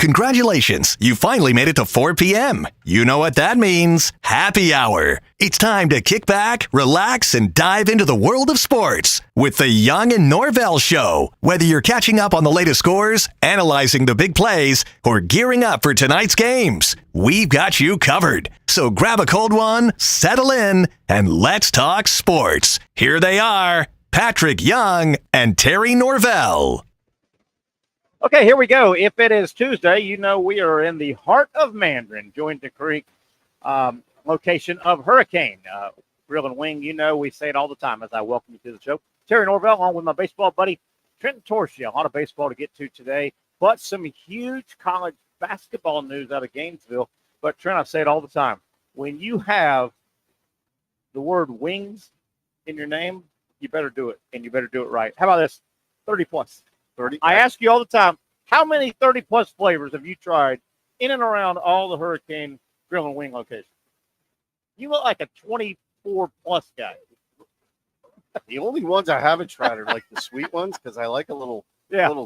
Congratulations, you finally made it to 4 p.m. You know what that means. Happy hour. It's time to kick back, relax, and dive into the world of sports with the Young and Norvelle Show. Whether you're catching up on the latest scores, analyzing the big plays, or gearing up for tonight's games, we've got you covered. So grab a cold one, settle in, and let's talk sports. Here they are, Patrick Young and Terry Norvelle. Okay, here we go. If it is Tuesday, you know we are in the heart of Mandarin, Jointon Creek, location of Hurricane. Grill and Wing, you know, we say it all the time as I welcome you to the show. Terry Norvelle on with my baseball buddy, Trent Torsia. A lot of baseball to get to today, but some huge college basketball news out of Gainesville. But Trent, I say it all the time. When you have the word wings in your name, you better do it, and you better do it right. How about this? 30 plus. 30. I ask you all the time, how many 30-plus flavors have you tried in and around all the Hurricane Grill and Wing locations? You look like a 24-plus guy. The only ones I haven't tried are like the sweet ones because I like a little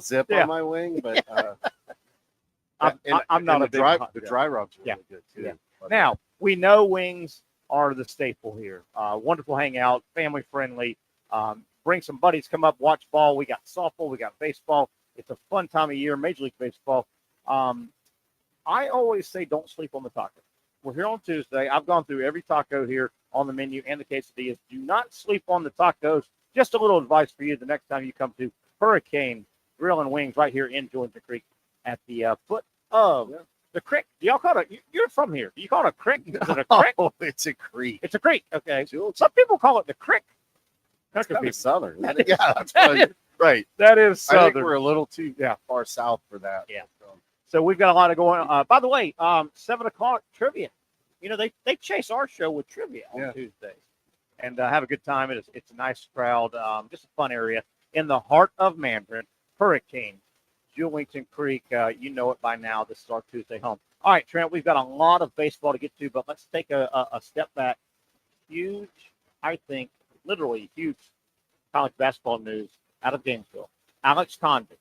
zip on my wing. But I'm not a big the dry rubs are really good too. Yeah. Now we know wings are the staple here. Wonderful hangout, family friendly. Bring some buddies, come up, watch ball. We got softball, we got baseball. It's a fun time of year, Major League Baseball. I always say don't sleep on the taco. We're here on Tuesday. I've gone through every taco here on the menu and the quesadillas. Do not sleep on the tacos. Just a little advice for you the next time you come to Hurricane Grill and Wings right here in Jointon Creek at the foot of the creek. Do y'all call it you're from here. Do you call it a creek? Is it a creek? Oh, it's a creek. It's a creek. Okay. Some people call it the creek. That's kind of southern. Yeah, that's right. That is southern. I think we're a little too far south for that. Yeah. So we've got a lot of going on. By the way, 7 o'clock trivia. You know, they chase our show with trivia on Tuesdays. And have a good time. It's a nice crowd. Just a fun area in the heart of Mandarin. Hurricane, Jointon Creek. You know it by now. This is our Tuesday home. All right, Trent, we've got a lot of baseball to get to, but let's take a step back. Huge, I think, literally huge college basketball news out of Gainesville. Alex Condon,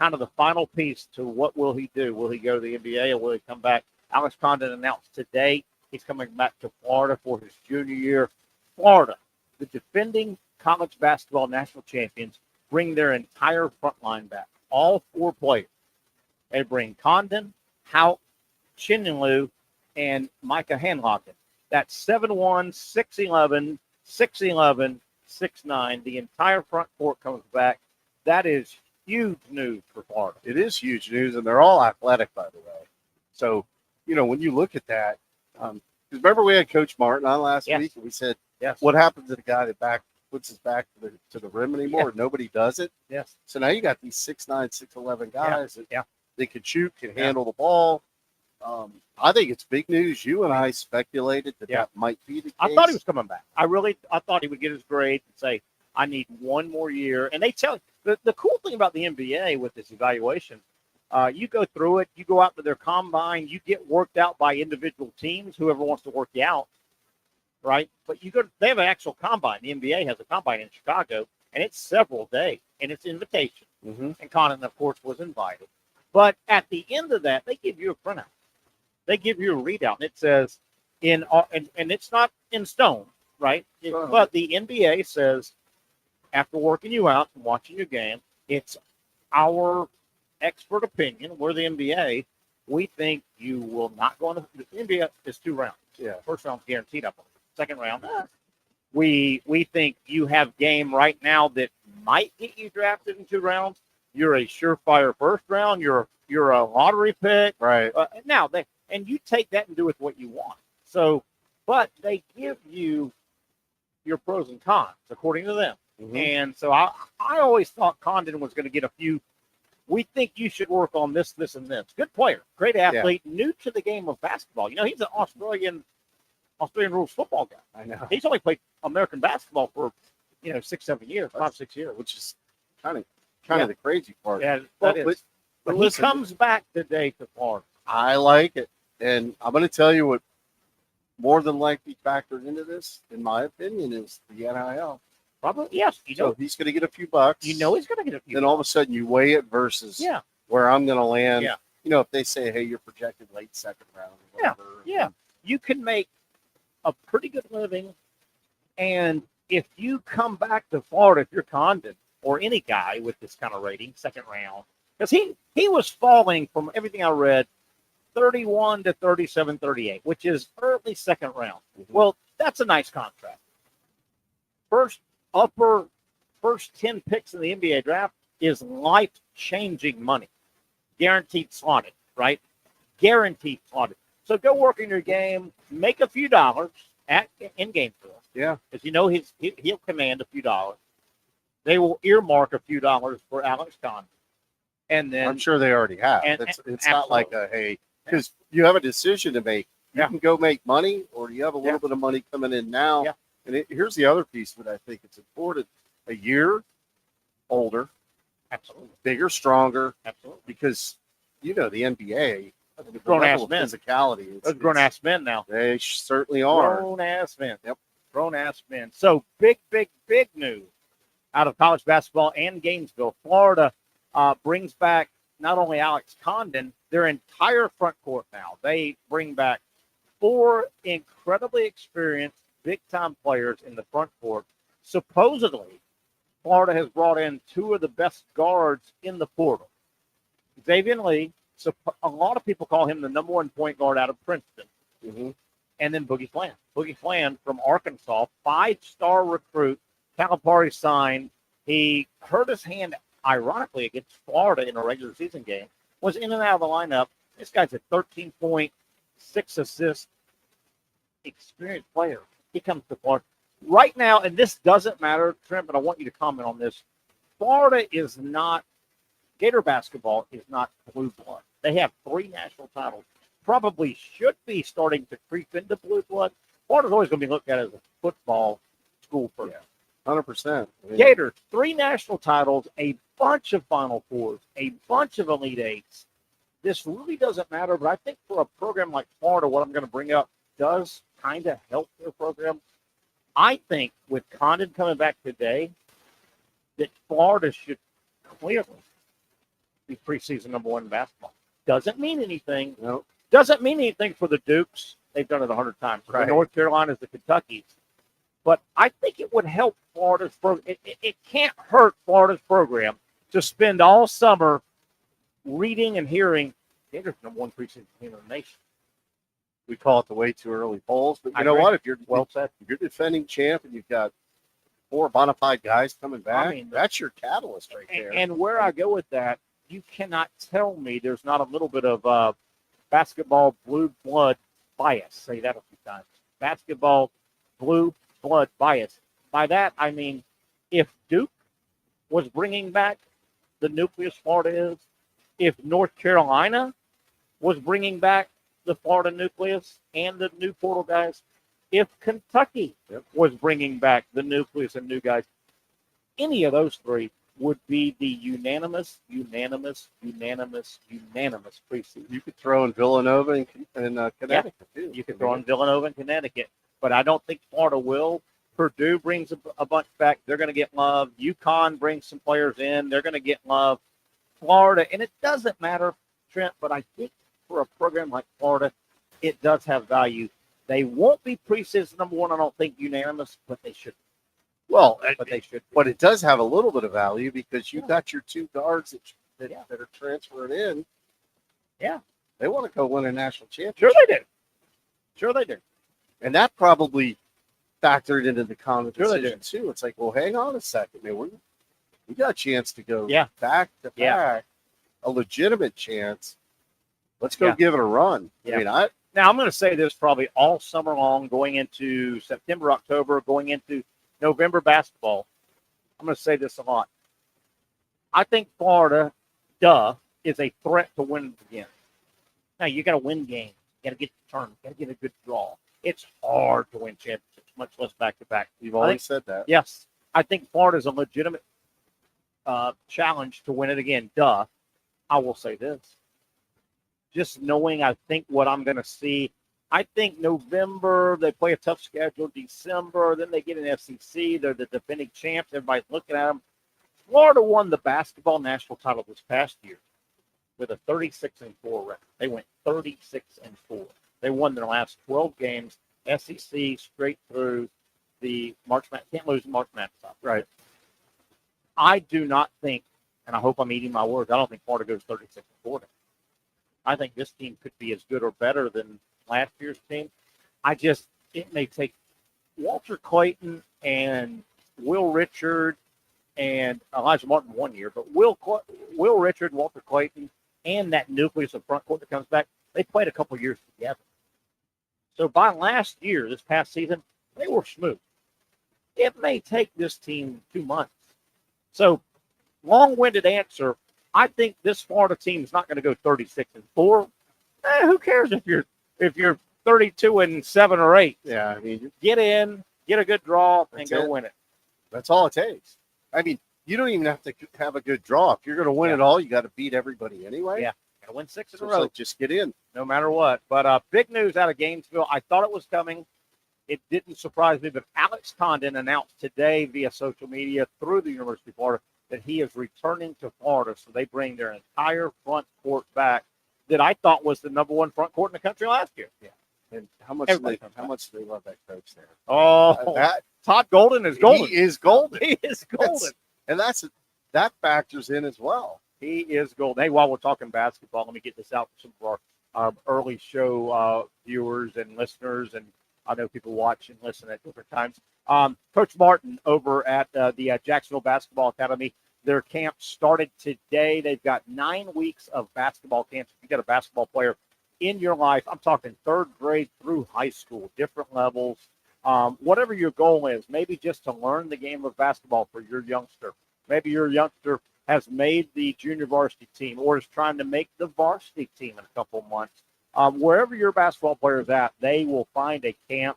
kind of the final piece to what will he do? Will he go to the NBA or will he come back? Alex Condon announced today he's coming back to Florida for his junior year. Florida, the defending college basketball national champions, bring their entire front line back. All 4 players. They bring Condon, Houck, Chinlu, and Micah Hanlocken. That's 7'1", 6'11", 6'11", 6'9". The entire front court comes back. That is huge news for Florida. It is huge news, and they're all athletic, by the way. So, you know, when you look at that, remember we had Coach Martin on last week, and we said, what happens to the guy that puts his back to the rim anymore? Yeah. Nobody does it. Yes. So now you got these 6'9", 6'11" guys that they can shoot, can handle the ball. I think it's big news. You and I speculated that might be the case. I thought he was coming back. I thought he would get his grade and say, I need one more year. And they tell you, the cool thing about the NBA with this evaluation, you go through it, you go out to their combine, you get worked out by individual teams, whoever wants to work you out, right? But they have an actual combine. The NBA has a combine in Chicago, and it's several days, and it's invitation. Mm-hmm. And Condon, of course, was invited. But at the end of that, they give you a printout. They give you a readout, and it says, and it's not in stone, right? But the NBA says, after working you out and watching your game, it's our expert opinion. We're the NBA. We think you will not go on the NBA is 2 rounds. Yeah. First round's guaranteed up. Second round, we think you have game right now that might get you drafted in 2 rounds. You're a surefire first round. You're a lottery pick. Right. And you take that and do with what you want. So, but they give you your pros and cons according to them. Mm-hmm. And so I always thought Condon was going to get a few. We think you should work on this, this, and this. Good player, great athlete, new to the game of basketball. You know, he's an Australian rules football guy. I know. He's only played American basketball for 6-7 years, 5-6 years, which is kind of the crazy part. Yeah, that is. But he comes back today to Florida. I like it, and I'm going to tell you what more than likely factored into this, in my opinion, is the NIL. Probably, yes. So he's going to get a few bucks. You know he's going to get a few. Then all of a sudden you weigh it versus where I'm going to land if they say, hey, you're projected late second round or whatever. Yeah. You can make a pretty good living. And if you come back to Florida, if you're Condon or any guy with this kind of rating, second round, because he was falling from everything I read, 31 to 37, 38, which is early second round. Mm-hmm. Well, that's a nice contract. First 10 picks in the NBA draft is life-changing money. Guaranteed slotted, right? Guaranteed slotted. So go work in your game, make a few dollars in Gainesville. Yeah. Because he'll command a few dollars. They will earmark a few dollars for Alex Condon. And then I'm sure they already have. It's not like because you have a decision to make. You can go make money, or you have a little bit of money coming in now. Yeah. And here's the other piece that I think it's important. A year older, absolutely, bigger, stronger, absolutely, because the NBA, grown-ass men, physicality. Those grown-ass men now. They certainly are. Grown-ass men. Yep. Grown-ass men. So big news out of college basketball and Gainesville. Florida brings back not only Alex Condon, their entire front court now. They bring back 4 incredibly experienced, big-time players in the front court. Supposedly, Florida has brought in 2 of the best guards in the portal. Xavier Lee, so a lot of people call him the number 1 point guard out of Princeton. Mm-hmm. And then Boogie Flan. Boogie Flan from Arkansas, 5-star recruit. Calipari signed. He hurt his hand, ironically, against Florida in a regular season game. Was in and out of the lineup. This guy's a 13-point, 6-assist, experienced player. He comes to Florida. Right now, and this doesn't matter, Trent, but I want you to comment on this. Florida is not, Gator basketball is not blue blood. They have 3 national titles. Probably should be starting to creep into blue blood. Florida's always going to be looked at as a football school first. Yeah, 100%. Gators, 3 national titles, a bunch of Final Fours, a bunch of Elite Eights. This really doesn't matter, but I think for a program like Florida, what I'm going to bring up does kind of help their program. I think with Condon coming back today, that Florida should clearly be preseason number 1 in basketball. Doesn't mean anything. No. Doesn't mean anything for the Dukes. They've done it 100 times. For the North Carolinas, the Kentuckys. But I think it would help Florida's program. It can't hurt Florida's program to spend all summer reading and hearing Gators number 1 preseason team in the nation. We call it the way too early polls, but you know what? If you're defending champ and you've got 4 bona fide guys coming back, that's your catalyst right there. And where I go with that, you cannot tell me there's not a little bit of basketball blue blood bias. Say that a few times. Basketball blue blood bias. By that, I mean, if Duke was bringing back the nucleus Florida is, if North Carolina was bringing back the Florida nucleus and the new portal guys, if Kentucky was bringing back the nucleus and new guys, any of those 3 would be the unanimous preseason. You could throw in Villanova and Connecticut, too. You could throw in Villanova and Connecticut, but I don't think Florida will. Purdue brings a bunch back. They're going to get love. UConn brings some players in. They're going to get love. Florida, and it doesn't matter, Trent, but I think for a program like Florida, it does have value. They won't be preseason number 1, I don't think, unanimous, but they should. Well, but they should. But it does have a little bit of value because you've got your 2 guards that are transferred in. Yeah. They want to go win a national championship. Sure they do. And that probably factored into the conversation, too. It's like, well, hang on a second, man. We got a chance to go back to back, a legitimate chance. Let's go give it a run. Yeah. Now, I'm going to say this probably all summer long, going into September, October, going into November basketball. I'm going to say this a lot. I think Florida, is a threat to win again. Now, you got to win games. You got to get the turn. You got to get a good draw. It's hard to win championships, much less back-to-back. You've always said that. Yes. I think Florida is a legitimate challenge to win it again. I will say this. Just knowing, I think, what I'm going to see. I think November, they play a tough schedule. December, then they get an FCC. They're the defending champs. Everybody's looking at them. Florida won the basketball national title this past year. with a 36-4 record. They went 36-4. They won their last 12 games, SEC straight through the March Madness. Can't lose the March Madness. Right. I do not think, and I hope I'm eating my words, I don't think Florida goes 36-4. I think this team could be as good or better than last year's team. It may take Walter Clayton and Will Richard and Elijah Martin 1 year, but Will Richard, Walter Clayton, and that nucleus of front court that comes back, they played a couple years together. So by last year, this past season, they were smooth. It may take this team 2 months. So, long-winded answer, I think this Florida team is not going to go 36-4. Who cares if you're 32-7 or 8? Yeah, I mean, get in, get a good draw, and go win it. That's all it takes. I mean, you don't even have to have a good draw. If you're going to win it all, you got to beat everybody anyway. Yeah, got to win 6 in a So row. like, just get in. No matter what. But big news out of Gainesville. I thought it was coming. It didn't surprise me, but Alex Condon announced today via social media through the University of Florida that he is returning to Florida. So they bring their entire front court back that I thought was the number one front court in the country last year. Yeah. And how much do they love that coach there? Oh, Todd Golden is golden. He is golden. He is golden. That factors in as well. He is golden. Hey, while we're talking basketball, let me get this out for some of our early show viewers and listeners, and I know people watch and listen at different times. Coach Martin over at the Jacksonville Basketball Academy, their camp started today. They've got 9 weeks of basketball camps. If you got a basketball player in your life, I'm talking 3rd grade through high school, different levels, whatever your goal is, maybe just to learn the game of basketball for your youngster. Maybe your youngster has made the junior varsity team or is trying to make the varsity team in a couple of months. Wherever your basketball player is at, they will find a camp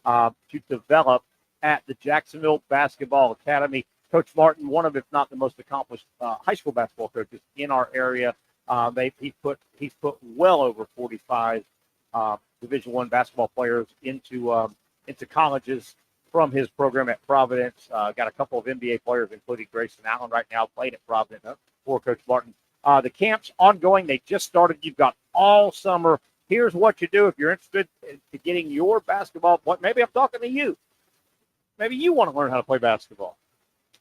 to develop at the Jacksonville Basketball Academy. Coach Martin, one of, if not the most accomplished high school basketball coaches in our area, he's put well over 45 Division I basketball players into colleges from his program at Providence. Got a couple of NBA players, including Grayson Allen, right now playing at Providence for Coach Martin. The camp's ongoing. They just started. You've got all summer. Here's what you do if you're interested in getting your basketball. Maybe I'm talking to you. Maybe you want to learn how to play basketball.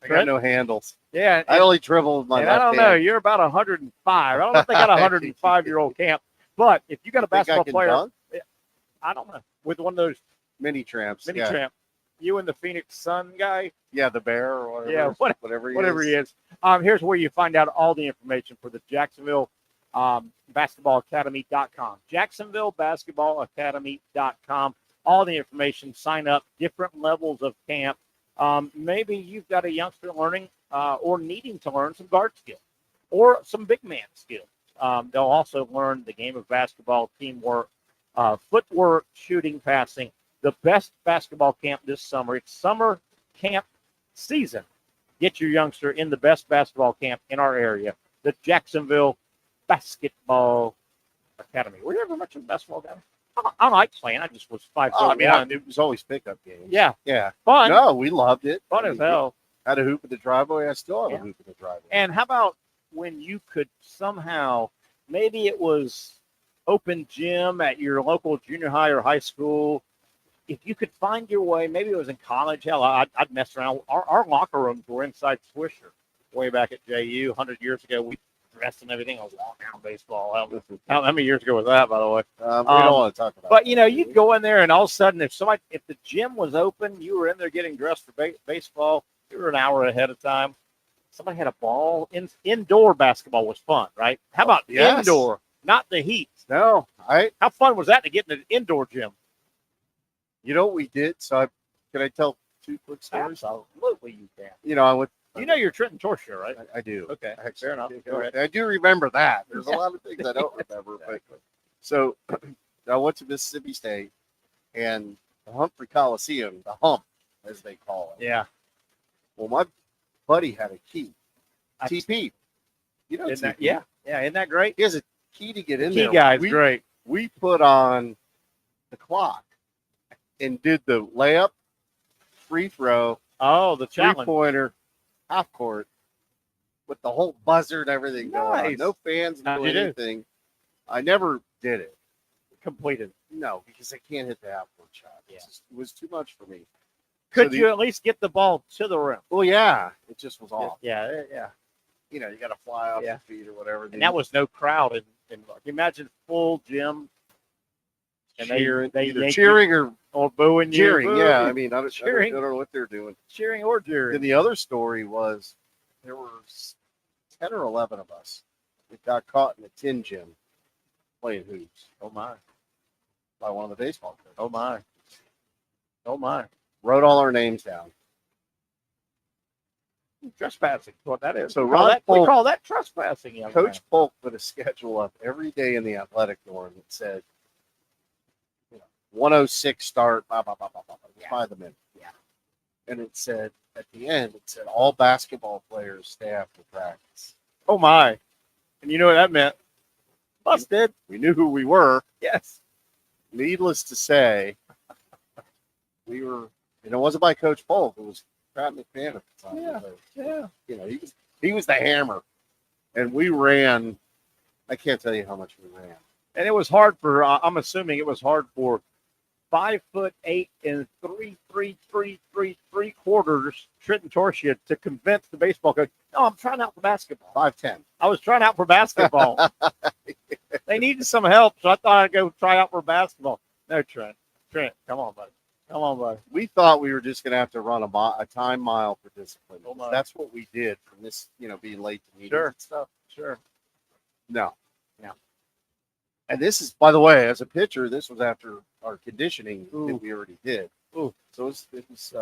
I got no handles. Yeah. I only dribble with my left hand. I don't know. You're about 105. I don't know if they got a 105-year-old camp. But if you got a basketball player, dunk? I don't know. With one of those mini tramps. You and the Phoenix Sun guy? Yeah, the bear or whatever. Yeah, whatever he is. Here's where you find out all the information for the Jacksonville basketballacademy.com. JacksonvilleBasketballAcademy.com. All the information. Sign up. Different levels of camp. Maybe you've got a youngster learning or needing to learn some guard skills or some big man skills. They'll also learn the game of basketball, teamwork, footwork, shooting, passing. The best basketball camp this summer. It's summer camp season. Get your youngster in the best basketball camp in our area, the Jacksonville Basketball Academy. Were you ever much of a basketball guy? I like playing. I just was 5'1". It was always pickup games. Yeah. Fun. No, we loved it. Fun as hell. Had a hoop in the driveway. I still have a hoop in the driveway. And how about when you could somehow, maybe it was open gym at your local junior high or high school, if you could find your way, maybe it was in college. Hell, I'd mess around. Our locker rooms were inside Swisher way back at JU 100 years ago. We dressed and everything. I was walking out baseball. How many years ago was that, by the way? We don't want to talk about but, you'd go in there, and all of a sudden, if the gym was open, you were in there getting dressed for baseball, you were an hour ahead of time. Somebody had a ball. Indoor basketball was fun, right? How about indoor, not the heat? No. How fun was that to get in an indoor gym? You know what we did? So can I tell 2 quick stories? Absolutely, you can. I went. You're Trenton Torshire, right? I do. Okay, fair enough. Go ahead. I do remember that. There's a lot of things I don't remember. But so I went to Mississippi State and the Humphrey Coliseum, the Hump, as they call it. Yeah. Well, my buddy had a key. TP. Isn't that, isn't that great? He has a key to get in there. Key guy's great. We put on the clock and did the layup, free throw, the challenge, 3-pointer, half court with the whole buzzer and everything going on. Nice. No fans, How'd no you do? anything. I never did it. Completed. No, because I can't hit the half-court shot. Yeah. It was too much for me. Could you at least get the ball to the rim? Well, yeah. It just was off. Yeah. You know, you got to fly off your feet or whatever. And that was no crowd. Imagine full gym. And cheering, either cheering or booing you. Cheering, booing. yeah. I mean, I don't cheering. know what they're doing. Cheering or jeering. Then the other story was there were 10 or 11 of us that got caught in a tin gym playing hoops. Oh, my. By one of the baseball coaches. Oh, my. Oh, my. Wrote all our names down. Trespassing, what that is. So we call that trespassing. Coach Polk put a schedule up every day in the athletic dorm that said, 106 start, blah, blah, blah, blah, blah, by the minute. Yeah. And it said, at the end, it said all basketball players stay after practice. Oh, my. And you know what that meant? Busted. We knew who we were. Yes. Needless to say, we were, and it wasn't by Coach Polk. It was Pat McMahon at the time. Yeah. You know, he was the hammer. And we ran, I can't tell you how much we ran. And it was hard for, I'm assuming it was hard for 5'8" and 3'3" Trenton Torsia to convince the baseball coach, no, I'm trying out for basketball. 5'10". I was trying out for basketball. They needed some help, so I thought I'd go try out for basketball. No, Trent, come on, buddy. We thought we were just going to have to run a time mile for discipline. Oh, that's what we did from this, being late to meetings and stuff. Sure. No. And this is, by the way, as a pitcher, this was after our conditioning that we already did. Ooh. So it was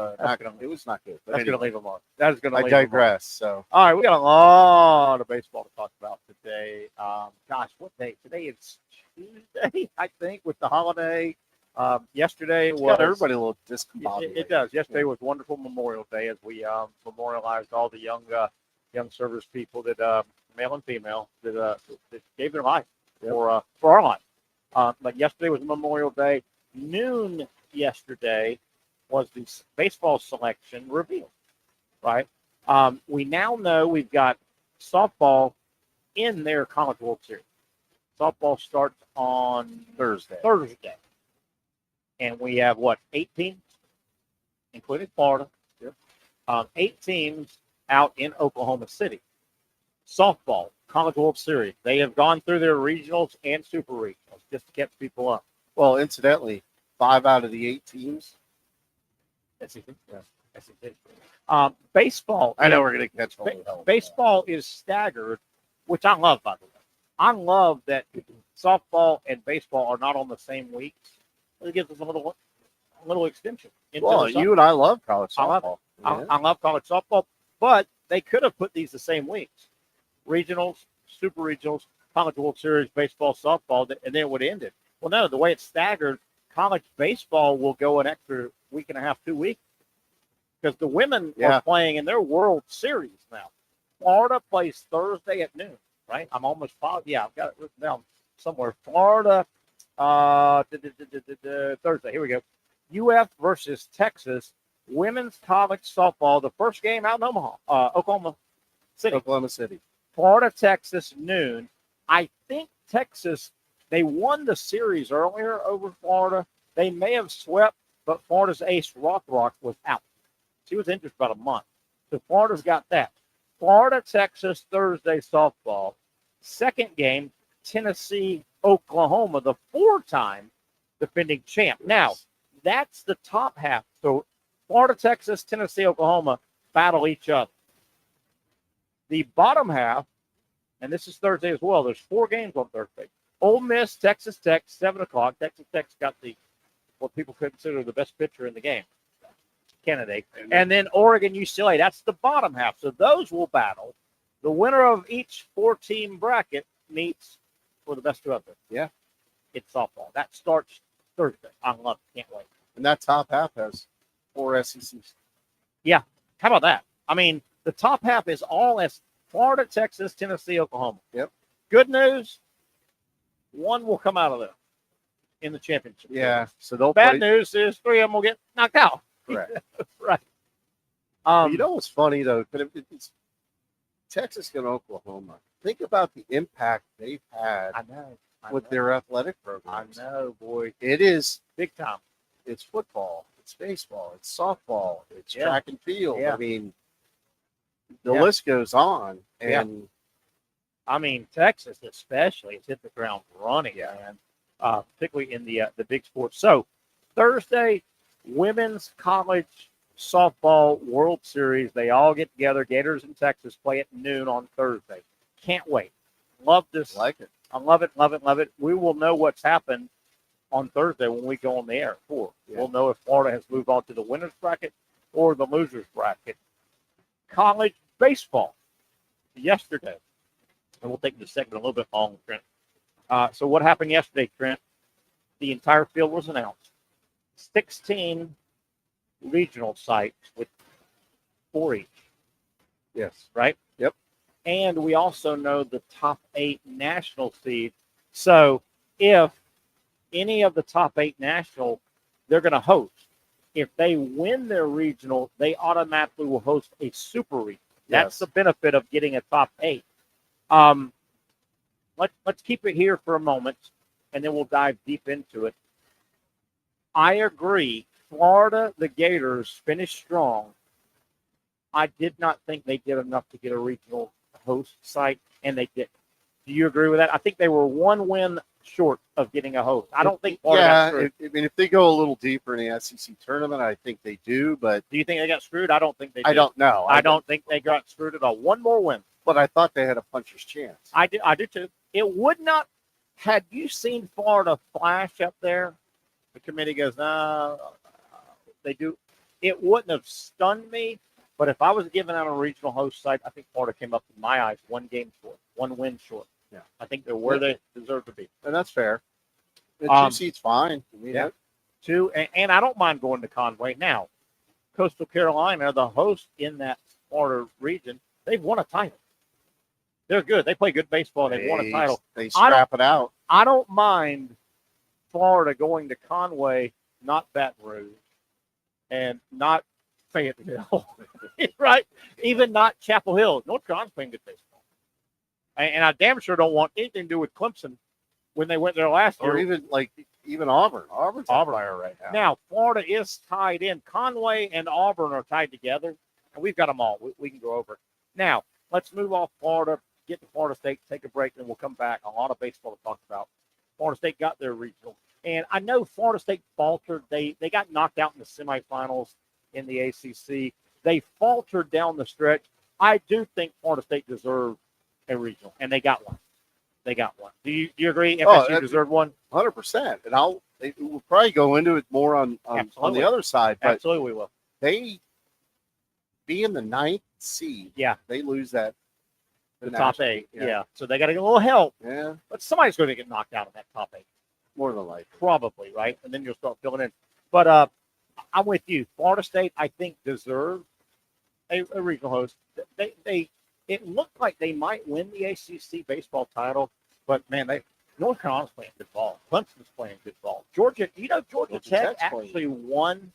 not good. But That's going to leave them on. That is going to leave I digress. So, all right, we got a lot of baseball to talk about today. Gosh, what day? Today is Tuesday, I think, with the holiday. Yesterday was got everybody a little discombobulated. It does. Yesterday was wonderful Memorial Day as we memorialized all the young service people that male and female that gave their life for our life. But yesterday was Memorial Day. Noon yesterday was the baseball selection revealed. Right. We now know we've got softball in their College World Series. Softball starts on Thursday. And we have, 8 teams, including Florida. 8 teams out in Oklahoma City. Softball, College World Series. They have gone through their regionals and super regionals just to catch people up. Well, incidentally, 5 out of the 8 teams. SEC. Baseball. I know we're going to catch all the hell. Baseball is staggered, which I love, by the way. I love that softball and baseball are not on the same weeks. It gives us a little extension. Well, you and I love college softball. I love college softball, but they could have put these the same weeks. Regionals, super regionals, College World Series, baseball, softball, and then it would end it. Well, no, the way it's staggered, college baseball will go an extra week and a half, 2 weeks, because the women are playing in their World Series now. Florida plays Thursday at noon, right? I'm almost positive. Yeah, I've got it written down somewhere. Florida, Thursday. Here we go. UF versus Texas, women's college softball. The first game out in Oklahoma City. Florida, Texas, noon. I think Texas, they won the series earlier over Florida. They may have swept, but Florida's ace Rothrock was out. She was injured for about a month. So Florida's got that. Florida, Texas, Thursday softball. Second game, Tennessee, Oklahoma, the 4-time defending champ. Now, that's the top half. So Florida, Texas, Tennessee, Oklahoma battle each other. The bottom half, and this is Thursday as well, there's 4 games on Thursday. Ole Miss, Texas Tech, 7 o'clock. Texas Tech's got what people consider the best pitcher in the game, candidate. And then Oregon, UCLA, that's the bottom half. So those will battle. The winner of each 4-team bracket meets for the best 2 of them. Yeah. It's softball. That starts Thursday. I love it. Can't wait. And that top half has 4 SECs. Yeah. How about that? I mean, the top half is all Florida, Texas, Tennessee, Oklahoma. Yep. Good news, 1 will come out of there in the championship. Yeah. So they'll Bad news is 3 of them will get knocked out. Correct. Right. You know what's funny, though? It's Texas and Oklahoma. Think about the impact they've had with their athletic programs. I know, boy. It is big time. It's football. It's baseball. It's softball. It's track and field. Yeah. I mean, the list goes on. And I mean, Texas especially has hit the ground running, man. Particularly in the big sports. So Thursday, women's college softball World Series. They all get together. Gators in Texas play at noon on Thursday. Can't wait. Love this. Like it. I love it, love it, love it. We will know what's happened on Thursday when we go on the air. We'll know if Florida has moved on to the winner's bracket or the loser's bracket. College baseball yesterday. And we'll take this segment a little bit long, Trent. So what happened yesterday, Trent? The entire field was announced. 16 regional sites with 4 each. Yes. Right? Yep. And we also know the top 8 national seeds. So if any of the top 8 national, they're going to host. If they win their regional, they automatically will host a super regional. That's the benefit of getting a top 8. Let's keep it here for a moment, and then we'll dive deep into it. I agree. Florida, the Gators, finished strong. I did not think they did enough to get a regional host site, and they didn't. Do you agree with that? I think they were one win short of getting a host. I don't think Florida got screwed. I mean, if they go a little deeper in the SEC tournament, I think they do. But do you think they got screwed? I don't think they did. I don't know. I don't think they got screwed at all. One more win. But I thought they had a puncher's chance. I do too. It would not. Had you seen Florida flash up there, the committee goes, no, they do. It wouldn't have stunned me. But if I was giving out a regional host site, I think Florida came up, in my eyes, one game short, one win short. Yeah. I think they're where they deserve to be. And that's fair. The 2 seats fine. I mean, 2, and I don't mind going to Conway. Now, Coastal Carolina, the host in that Florida region, they've won a title. They're good. They play good baseball. They've won a title. They scrap it out. I don't mind Florida going to Conway, not Baton Rouge, and not Fayetteville, right? Even not Chapel Hill. North Carolina's playing good baseball. And I damn sure don't want anything to do with Clemson when they went there last year. Or even Auburn. Auburn's Auburn right now. Now, Florida is tied in. Conway and Auburn are tied together, and we've got them all. We can go over it. Now, let's move off Florida, get to Florida State, take a break, and we'll come back. A lot of baseball to talk about. Florida State got their regional. And I know Florida State faltered. They got knocked out in the semifinals in the ACC. They faltered down the stretch. I do think Florida State deserved a regional, and they got one. They got one. Do you agree? FSU deserved one? 100%. And we'll probably go into it more on the other side. But absolutely, we will. They, being the 9th seed, they lose that. The top 8, So they got to get a little help. Yeah. But somebody's going to get knocked out of that top 8. More than likely. Probably, right? And then you'll start filling in. But I'm with you. Florida State, I think, deserved a regional host. It looked like they might win the ACC baseball title, but man, North Carolina's playing good ball. Clemson's playing good ball. Georgia Tech actually won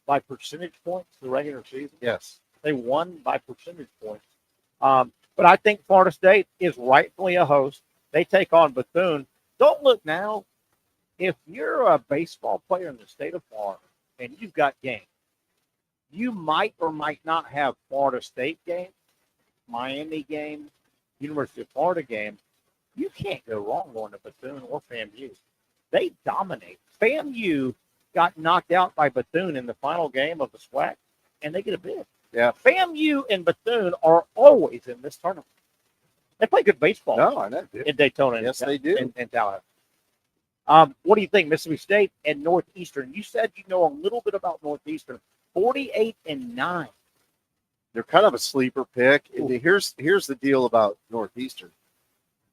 by percentage points the regular season. Yes, they won by percentage points. But I think Florida State is rightfully a host. They take on Bethune. Don't look now. If you're a baseball player in the state of Florida and you've got games, you might or might not have Florida State game, Miami game, University of Florida game. You can't go wrong going to Bethune or FAMU. They dominate. FAMU got knocked out by Bethune in the final game of the SWAC, and they get a bid. Yeah. FAMU and Bethune are always in this tournament. They play good baseball. No, I know. In Daytona. Yes, they do. In Tallahassee. What do you think, Mississippi State and Northeastern? You said you know a little bit about Northeastern. 48-9. They're kind of a sleeper pick. And here's the deal about Northeastern.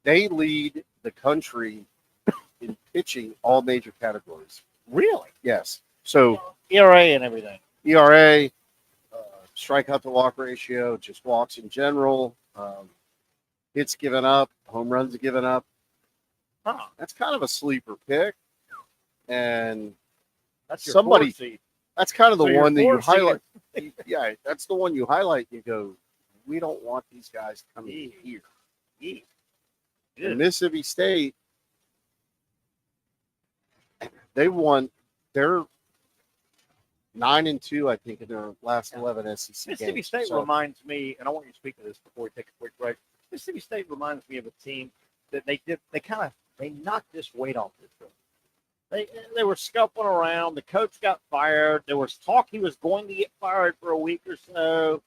They lead the country in pitching all major categories. Really? Yes. So ERA and everything. ERA, strikeout to walk ratio, just walks in general, hits given up, home runs given up. Huh. That's kind of a sleeper pick. And that's your somebody. Seed. That's kind of the so one that you highlight. Seed. Yeah, that's the one you highlight. You go, we don't want these guys coming here. And Mississippi State, they won. They're 9-2, I think, in their last 11 SEC games. Mississippi State reminds me, and I want you to speak to this before we take a quick break. Mississippi State reminds me of a team that they knocked this weight off this film. They were scuffling around. The coach got fired. There was talk he was going to get fired for a week or so.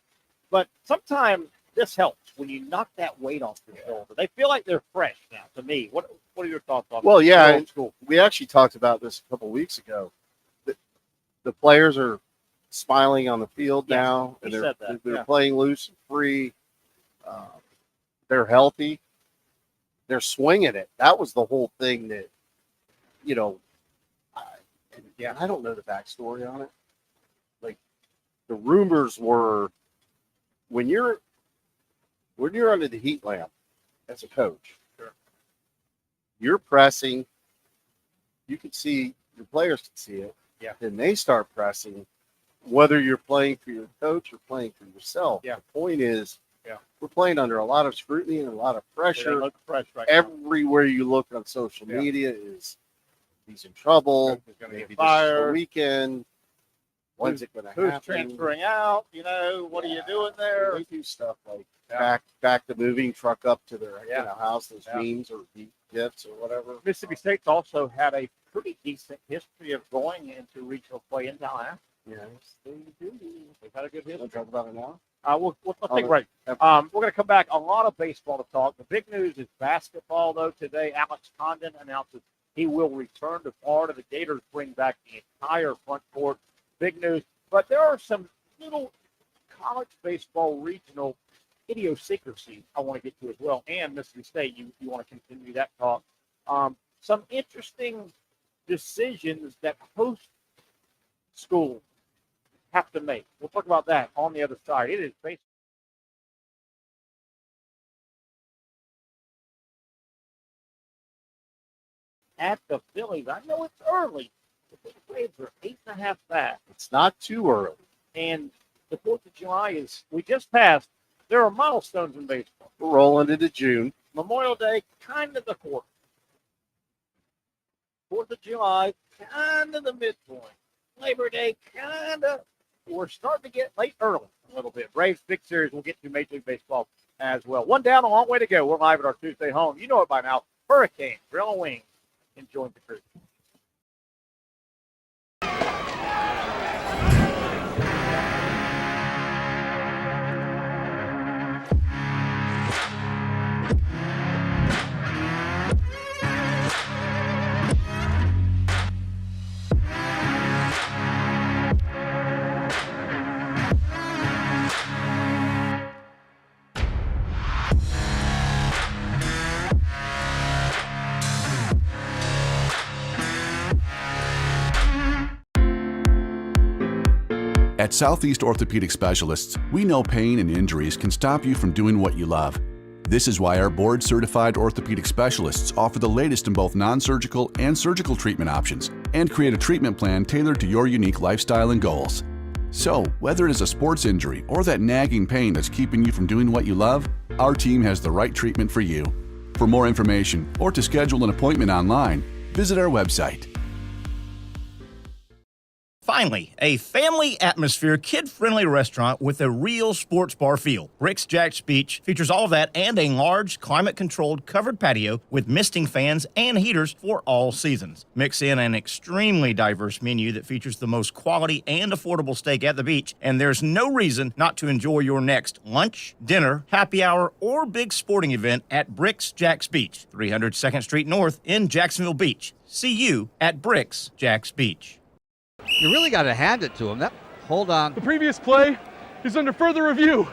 But sometimes this helps when you knock that weight off your shoulder. They feel like they're fresh now, to me. What are your thoughts on that? Well, yeah, we actually talked about this a couple of weeks ago. The players are smiling on the field now, and they're playing loose and free. They're healthy. They're swinging it. That was the whole thing that, I don't know the backstory on it. Like, the rumors were when you're under the heat lamp as a coach, you're pressing. You can see, your players can see it. Yeah. Then they start pressing, whether you're playing for your coach or playing for yourself. Yeah. The point is, we're playing under a lot of scrutiny and a lot of pressure. Look fresh right Everywhere you look on social media is he's in trouble. He's going to Maybe get fired. This is the weekend. When's it going to happen? Who's transferring out? What are you doing there? They do stuff like back the moving truck up to their house, those memes or gifts or whatever. Mississippi State's also had a pretty decent history of going into regional play in Tallahassee. Yes, they do. They've had a good history. We'll talk about it now. We'll take a break. We're going to come back. A lot of baseball to talk. The big news is basketball, though. Today, Alex Condon announces he will return to Florida. The Gators bring back the entire front court. Big news. But there are some little college baseball regional idiosyncrasies I want to get to as well. And Mississippi State, you want to continue that talk. Some interesting decisions that host schools have to make. We'll talk about that on the other side. It is basically at the Phillies. I know it's early. The Braves are 8.5 back. It's not too early. And the 4th of July we just passed. There are milestones in baseball. We're rolling into June. Memorial Day, kind of the quarter. 4th of July, kind of the midpoint. Labor Day, kind of. We're starting to get late early a little bit. Braves big series. We'll get to Major League Baseball as well. One down, a long way to go. We're live at our Tuesday home. You know it by now. Hurricane, Grill and Wings. Enjoy the crew. At Southeast Orthopedic Specialists, we know pain and injuries can stop you from doing what you love. This is why our board-certified orthopedic specialists offer the latest in both non-surgical and surgical treatment options and create a treatment plan tailored to your unique lifestyle and goals. So, whether it is a sports injury or that nagging pain that's keeping you from doing what you love, our team has the right treatment for you. For more information or to schedule an appointment online, visit our website. Finally, a family atmosphere, kid-friendly restaurant with a real sports bar feel. Bricks Jack's Beach features all that and a large, climate-controlled covered patio with misting fans and heaters for all seasons. Mix in an extremely diverse menu that features the most quality and affordable steak at the beach, and there's no reason not to enjoy your next lunch, dinner, happy hour, or big sporting event at Bricks Jack's Beach, 300 2nd Street North in Jacksonville Beach. See you at Bricks Jack's Beach. You really got to hand it to him. Hold on. The previous play is under further review.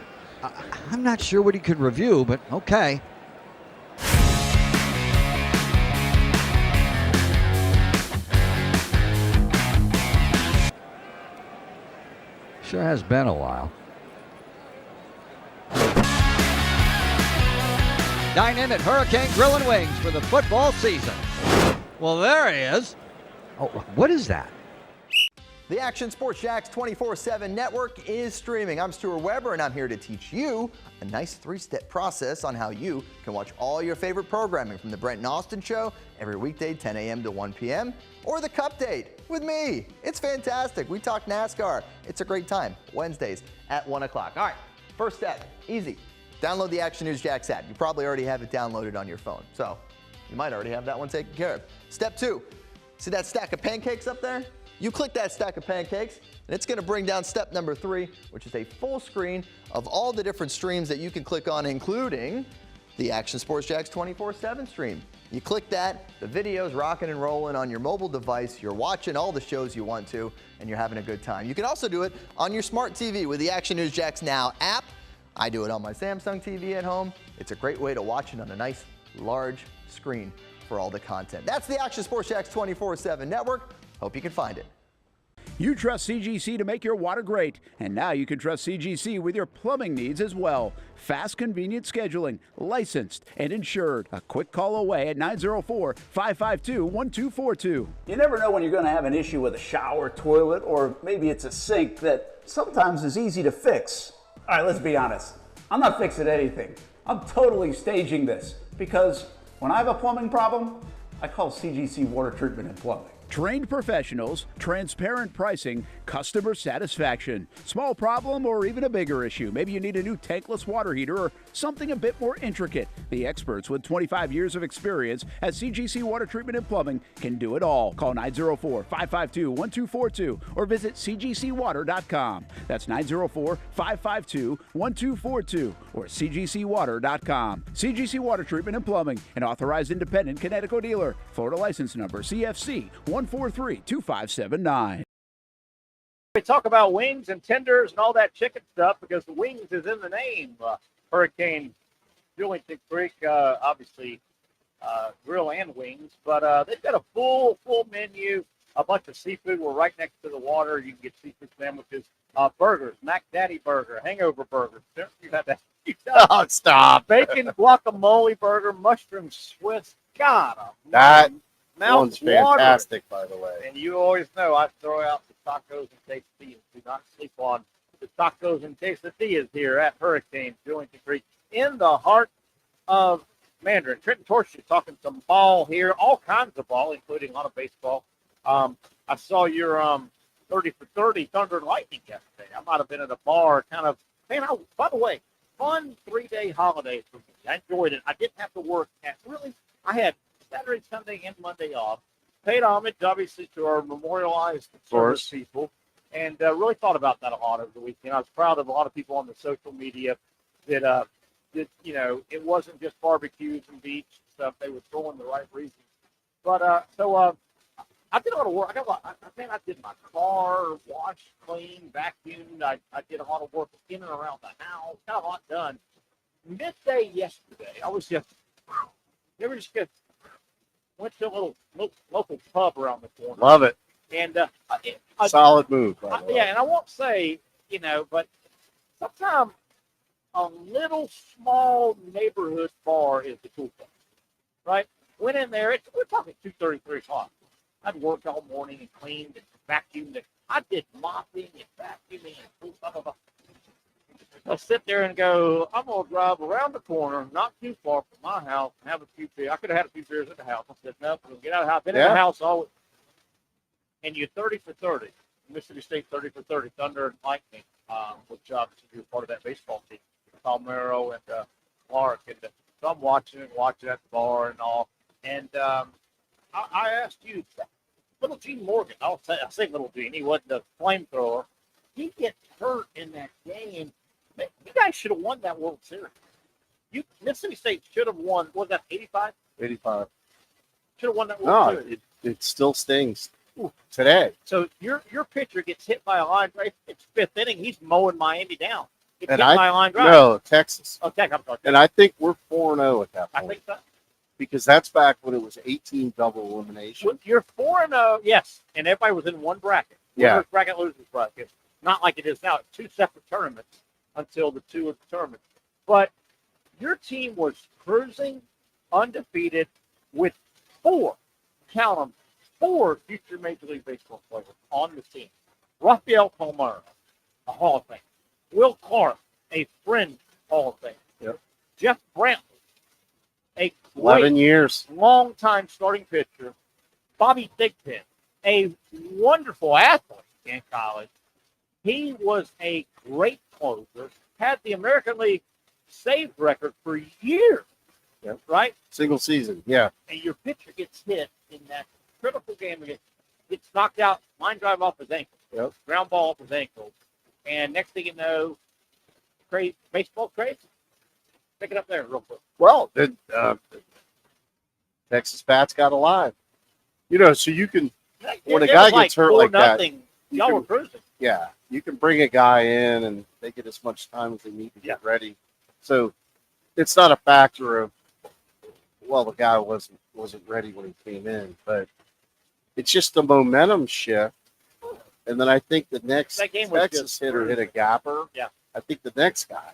I'm not sure what he could review, but okay. Sure has been a while. Dynamic Hurricane Grill and Wings for the football season. Well, there he is. Oh, what is that? The Action Sports Jax 24/7 network is streaming. I'm Stuart Weber, and I'm here to teach you a nice 3-step process on how you can watch all your favorite programming from the Brent and Austin Show every weekday 10 a.m. to 1 p.m. or the Cup Date with me. It's fantastic. We talk NASCAR. It's a great time. Wednesdays at 1 o'clock. All right, first step, easy. Download the Action News Jax app. You probably already have it downloaded on your phone, so you might already have that one taken care of. Step 2, see that stack of pancakes up there? You click that stack of pancakes, and it's going to bring down step number 3, which is a full screen of all the different streams that you can click on, including the Action Sports Jax 24/7 stream. You click that, the video's rocking and rolling on your mobile device. You're watching all the shows you want to, and you're having a good time. You can also do it on your smart TV with the Action News Jax Now app. I do it on my Samsung TV at home. It's a great way to watch it on a nice, large screen for all the content. That's the Action Sports Jax 24/7 network. Hope you can find it. You trust CGC to make your water great, and now you can trust CGC with your plumbing needs as well. Fast, convenient scheduling, licensed and insured. A quick call away at 904-552-1242. You never know when you're going to have an issue with a shower, toilet, or maybe it's a sink that sometimes is easy to fix. All right, let's be honest. I'm not fixing anything. I'm totally staging this because when I have a plumbing problem, I call CGC Water Treatment and Plumbing. Trained professionals, transparent pricing, customer satisfaction. Small problem or even a bigger issue. Maybe you need a new tankless water heater or something a bit more intricate. The experts with 25 years of experience at CGC Water Treatment and Plumbing can do it all. Call 904-552-1242 or visit cgcwater.com. That's 904-552-1242 or cgcwater.com. CGC Water Treatment and Plumbing, an authorized independent Connecticut dealer. Florida license number CFC 143-2579. We talk about wings and tenders and all that chicken stuff because the wings is in the name. Hurricane Julington Creek, obviously grill and wings, but they've got a full menu, a bunch of seafood. We're right next to the water. You can get seafood sandwiches, burgers, Mac Daddy burger, hangover burger. You have that. Oh, stop. Bacon guacamole burger, mushroom Swiss. God, that mouth one's fantastic, by the way. And you always know I throw out the tacos and quesadillas. Do not sleep on the tacos and quesadillas here at Hurricane Julington Creek in the heart of Mandarin. Trenton Torch is talking some ball here, all kinds of ball, including a lot of baseball. I saw your 30 for 30 Thunder and Lightning yesterday. I might have been at a bar kind of, man, by the way, fun 3-day holiday for me. I enjoyed it. I didn't have to work I had Saturday, Sunday, and Monday off. Paid homage, obviously, to our memorialized service people, and really thought about that a lot over the weekend. I was proud of a lot of people on the social media that it wasn't just barbecues and beach stuff. They were throwing the right reasons. But I did a lot of work. I did my car, washed, cleaned, vacuumed. I did a lot of work in and around the house. Got a lot done. Midday yesterday, I was just, went to a little local pub around the corner. Love it. And solid move. And I won't say, but sometimes a little small neighborhood bar is the cool thing, right? Went in there. We're talking 2:30, 3 o'clock. I'd worked all morning and cleaned and vacuumed. I did mopping and vacuuming and blah, blah, blah. I'll sit there and go, I'm going to drive around the corner, not too far from my house, and have a few beers. I could have had a few beers at the house. I said, no, we'll get out of the house. I've been in the house always. And you're 30 for 30. Mississippi State 30 for 30, Thunder and Lightning, which obviously you're part of that baseball team. Palmero and Clark. And so I'm watching at the bar and all. And I asked you, Little Gene Morgan, I'll say Little Gene, he wasn't a flamethrower. He gets hurt in that game. You guys should have won that World Series. Mississippi State should have won. Was that 85? 85. Should have won that World Series. It still stings today. So your pitcher gets hit by a line drive. It's 5th inning. He's mowing Miami down. Gets hit by a line drive. No, Texas. Oh, Texas. I'm sorry. And I think we're 4-0 at that point. I think so. Because that's back when it was 18 double elimination. Well, you're 4-0, yes, and everybody was in one bracket. Winner's bracket, loser's bracket. Not like it is now. It's 2 separate tournaments until the 2 of the tournament. But your team was cruising undefeated with 4, count them, 4 future Major League Baseball players on the team. Rafael Palmeiro, a Hall of Fame. Will Clark, a friend Hall of Fame. Yep. Jeff Brantley, a 11 years. long-time starting pitcher. Bobby Thigpen, a wonderful athlete in college. He was a great closer, had the American League save record for years, Yep. right? Single season, yeah. And your pitcher gets hit in that critical game, gets knocked out, line drive off his ankle, Yep. ground ball off his ankle, and next thing you know, baseball crazy. Pick it up there real quick. Well, then Texas Bats got alive. So you can, when a guy gets hurt like that, y'all were cruising. Yeah, you can bring a guy in and they get as much time as they need to get ready. So it's not a factor of, well, the guy wasn't ready when he came in, but it's just the momentum shift. And then I think the next Texas hitter hit a gapper. Yeah. I think the next guy.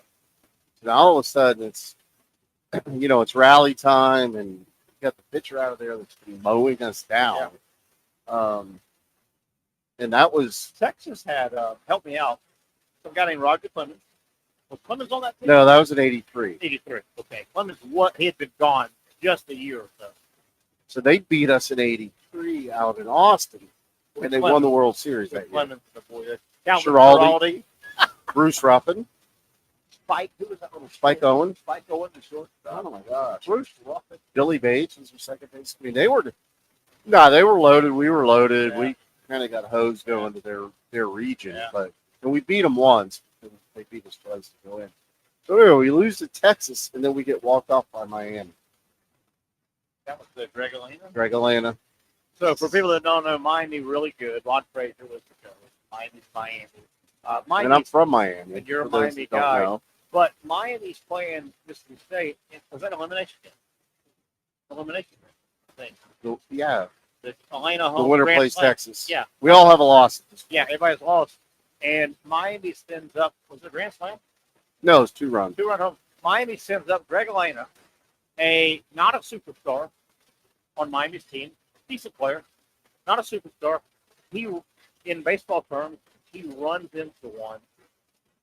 Now all of a sudden it's, it's rally time and you got the pitcher out of there that's been mowing us down. Yeah. And that was Texas had help me out. Some guy named Roger Clemens. Was Clemens on that team? No, that was in 83. 83. Okay. Clemens, he had been gone just a year or so. So they beat us in 83 out in Austin. And they won the World Series that year. Clemens, the boy. Giraldi, Bruce Ruffin. Spike, who was that little Spike Owen. Spike Owen, the short. Oh my gosh. Bruce Ruffin. Billy Bates was their second base. I mean, they were loaded. We were loaded. Yeah. We kind of got hosed going to their region, and we beat them once. And they beat us twice to go in. So anyway, we lose to Texas, and then we get walked off by Miami. That was the Gregolina. Gregolina. So for people that don't know, Miami really good. Ron Frazier was the coach. Miami. And I'm from Miami. And you're a for those Miami that don't guy. know. But Miami's playing Mississippi State. Was that elimination game? Elimination thing. Yeah. The Atlanta home. The winner Grand plays Slam. Texas. Yeah. We all have a loss at this point. Yeah, everybody's lost. And Miami sends up, was it Grand Slam? No, it's 2-run. 2-run home. Miami sends up Greg Elena, not a superstar on Miami's team, decent player, not a superstar. He, in baseball terms, he runs into one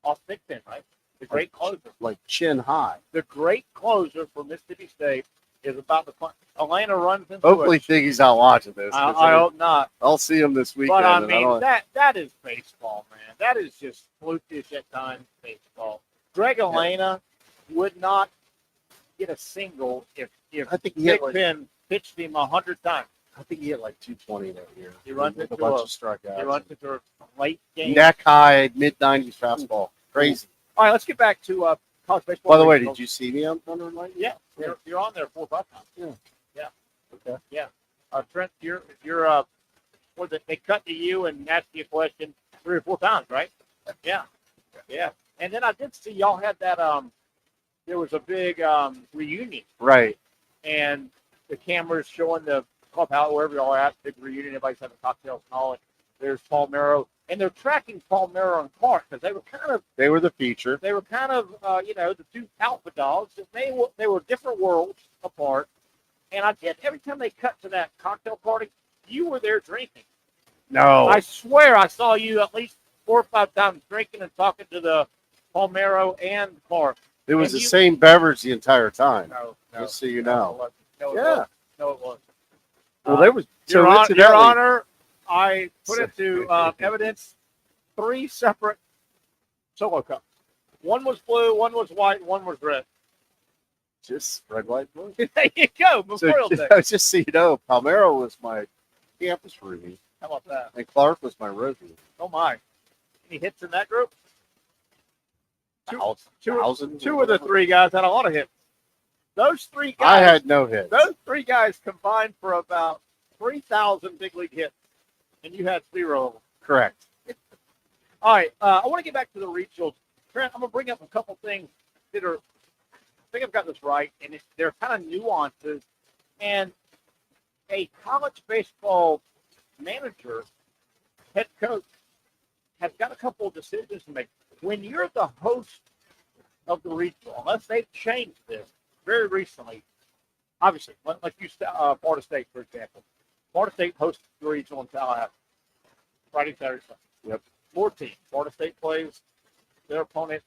off Big Ten, right? The great closer. Like chin high. The great closer for Mississippi State is about to play. Atlanta runs into Hopefully Thiggy's not watching this. I hope not. I'll see him this weekend. But, I mean, that is baseball, man. That is just flukish at times baseball. Greg Elena would not get a single if I think he Big hit Ten pitched him 100 times. I think he hit like 220 that year. He runs with into a bunch of strikeouts. He runs into a late game. Neck high, mid-90s fastball. Crazy. All right, let's get back to college baseball. By the way, did you see me on Thunder Light? Yeah, you're on there 4 or 5 times. Yeah. Okay. Yeah. Trent, you're they cut to you and ask you a question 3 or 4 times, right? Yeah. Yeah. And then I did see y'all had that there was a big reunion. Right. And the cameras showing the clubhouse wherever y'all at, big reunion, everybody's having cocktails and all it. There's Palmeiro. And they're tracking Palmeiro and Clark because they were the feature. They were kind of the 2 alpha dogs. They were different worlds apart. And every time they cut to that cocktail party, you were there drinking. No. I swear I saw you at least 4 or 5 times drinking and talking to the Palmeiro and Clark. It was the same beverage the entire time. No. Just so you know. No, it wasn't. Well, there was. Your Honor, I put into evidence 3 separate solo cups. One was blue, one was white, one was red. Just red, white, blue. There you go. Memorial Day. Just so you know, Palmeiro was my campus roomie. How about that? And Clark was my roadie. Oh my! Any hits in that group? Two of the 3 guys had a lot of hits. Those 3 guys. I had no hits. Those 3 guys combined for about 3,000 big league hits, and you had 0 of them. Correct. All right, I want to get back to the regionals. Trent, I'm going to bring up a couple things that are. I think I've got this right, and they're kind of nuances. And a college baseball manager, head coach, has got a couple of decisions to make. When you're the host of the regional, unless they've changed this very recently, obviously, like you, Florida State, for example. Florida State hosts the regional in Tallahassee, Friday, Saturday, Sunday. Yep. 4 teams. Florida State plays their opponent.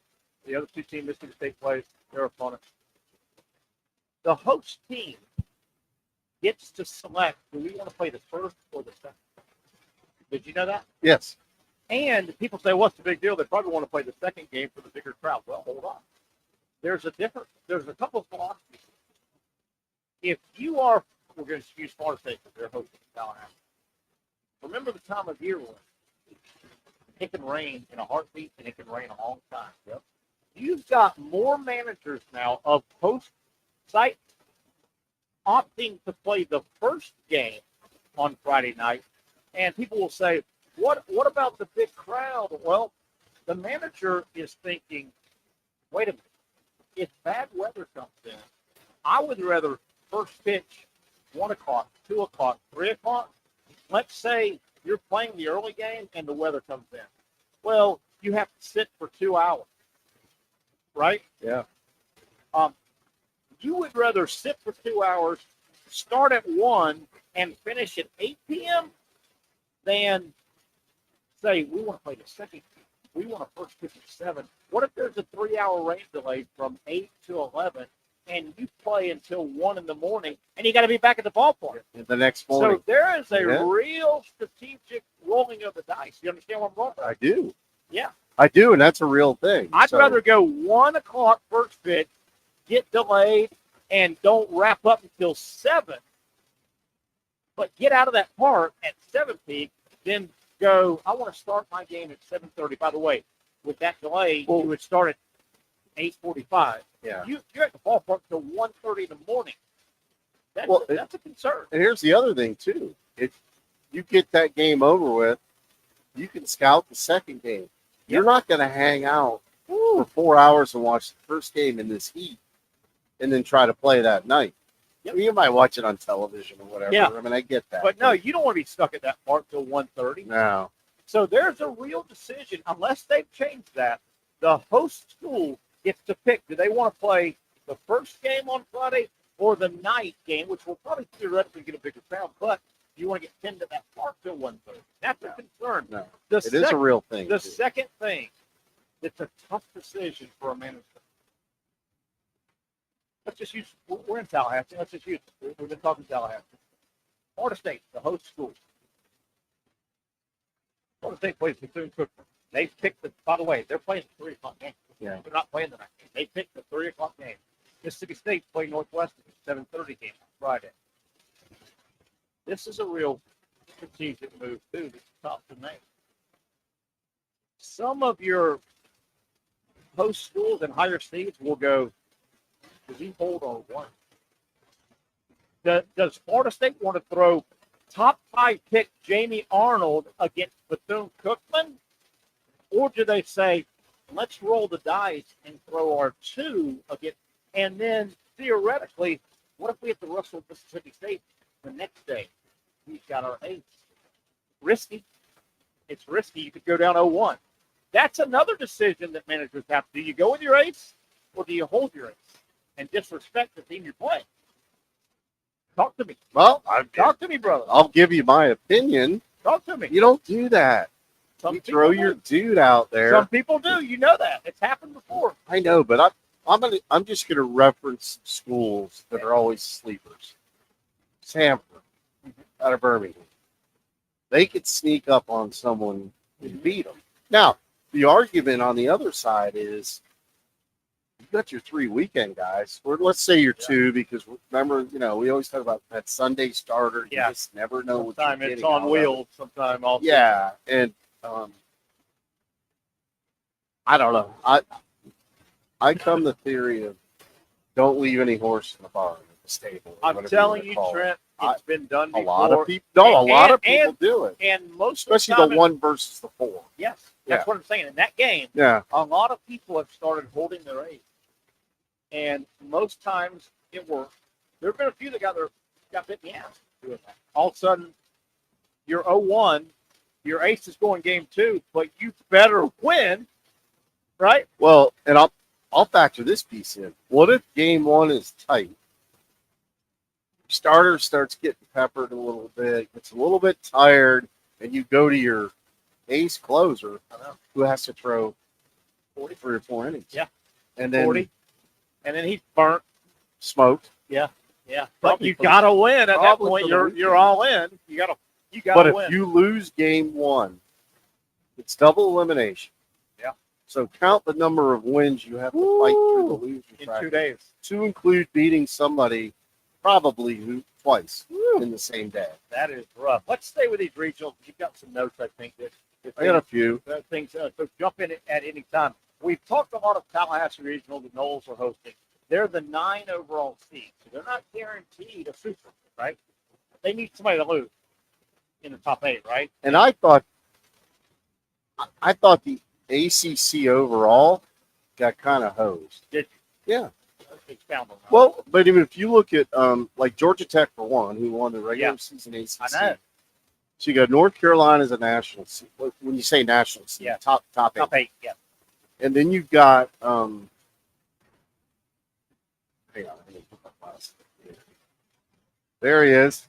The other 2 teams, Mississippi State plays their opponent. The host team gets to select, do we want to play the first or the second? Did you know that? Yes. And people say, what's the big deal? They probably want to play the second game for the bigger crowd. Well, hold on. There's a couple of philosophies. If you are, we're going to use Florida State because they're hosting Tallahassee. Remember the time of year when it can rain in a heartbeat and it can rain a long time. Yep. You've got more managers now of host sites opting to play the first game on Friday night. And people will say, what about the big crowd? Well, the manager is thinking, wait a minute, if bad weather comes in, I would rather first pitch 1 o'clock, 2 o'clock, 3 o'clock. Let's say you're playing the early game and the weather comes in. Well, you have to sit for 2 hours, right? Yeah. You would rather sit for 2 hours, start at 1, and finish at 8 p.m. than say, we want to play the second game. We want to first pitch at 7. What if there's a 3-hour rain delay from 8 to 11, and you play until 1 in the morning, and you got to be back at the ballpark The next morning. So there is a real strategic rolling of the dice. You understand what I'm going for? I do. Yeah. I do, and that's a real thing. I'd rather go 1 o'clock first pitch, get delayed, and don't wrap up until 7, but get out of that park at 7 peak, then go, I want to start my game at 7:30. By the way, with that delay, you would start at 8:45. Yeah. You're at the ballpark till 1:30 in the morning. That's a concern. And here's the other thing, too. If you get that game over with, you can scout the second game. You're not going to hang out for 4 hours and watch the first game in this heat and then try to play that night. Yep. You might watch it on television or whatever. Yeah. I mean, I get that. But no, you don't want to be stuck at that park till 1:30. No. So there's a real decision, unless they've changed that, the host school gets to pick, do they want to play the first game on Friday or the night game, which will probably theoretically get a bigger crowd, but you want to get pinned to that park till 1:30. That's a concern. No. It is a real thing. The second thing, it's a tough decision for a manager. Let's just use, we're in Tallahassee. Let's just use, we've been talking Tallahassee. Florida State, the host school. Florida State plays Bethune-Cookman. They picked by the way, they're playing the 3 o'clock game. Yeah. They're not playing the night game. They picked the 3 o'clock game. Mississippi State playing Northwestern, 7:30 game on Friday. This is a real strategic move, too, that's tough to make. Some of your host schools and higher seeds will go, does he hold or what? Does Florida State want to throw top 5 pick Jamie Arnold against Bethune-Cookman? Or do they say, let's roll the dice and throw our 2 against, and then theoretically, what if we have to wrestle Mississippi State the next day? We've got our 8. Risky. It's risky. You could go down 0-1. That's another decision that managers have. Do you go with your 8 or do you hold your 8 and disrespect the team you're playing? Talk to me. Well, talk to me, brother. I'll give you my opinion. Talk to me. You don't do that. You throw your dude out there. Some people do. You know that. It's happened before. I know, but I'm just going to reference schools that are always sleepers. Sanford, out of Birmingham. They could sneak up on someone and beat them. Now, the argument on the other side is you've got your 3 weekend guys, or let's say your 2, because remember, we always talk about that Sunday starter. You just never know what you're getting. Sometimes it's on wheels. Sometimes also. Yeah, and I don't know. I come the theory of don't leave any horse in the barn at the stable. I'm telling you, Trent, it's been done before. A lot of people do it. And most especially of the, 1 versus the 4. Yes, that's what I'm saying. In that game, a lot of people have started holding their 8. And most times it works. There have been a few that got bit in the ass doing that. All of a sudden, you're 0-1, your ace is going game 2, but you better win, right? Well, and I'll factor this piece in. What if game 1 is tight? Starter starts getting peppered a little bit, gets a little bit tired, and you go to your ace closer who has to throw 43 or 4 innings. Yeah. And then 40. And then he's burnt. Smoked. Yeah. But you got to win at that point. You're all in. You got to But win. if you lose game 1, it's double elimination. Yeah. So count the number of wins you have to fight through the losing in bracket 2 days. to include beating somebody probably twice in the same day. That is rough. Let's stay with these regionals. You've got some notes, I think. I got a few. Things, so jump in at any time. We've talked a lot of Tallahassee Regional. The Knowles are hosting. They're the 9 overall seed, so they're not guaranteed a super, right? They need somebody to lose in the top 8, right? And I thought the ACC overall got kind of hosed. Did you? Yeah. Expound on that. Well, but even if you look at like Georgia Tech for one, who won the regular season ACC. I know. So you got North Carolina as a national seed. When you say national seed, top 8. Top 8, yeah. And then you've got hang on, let me put my glasses. There he is.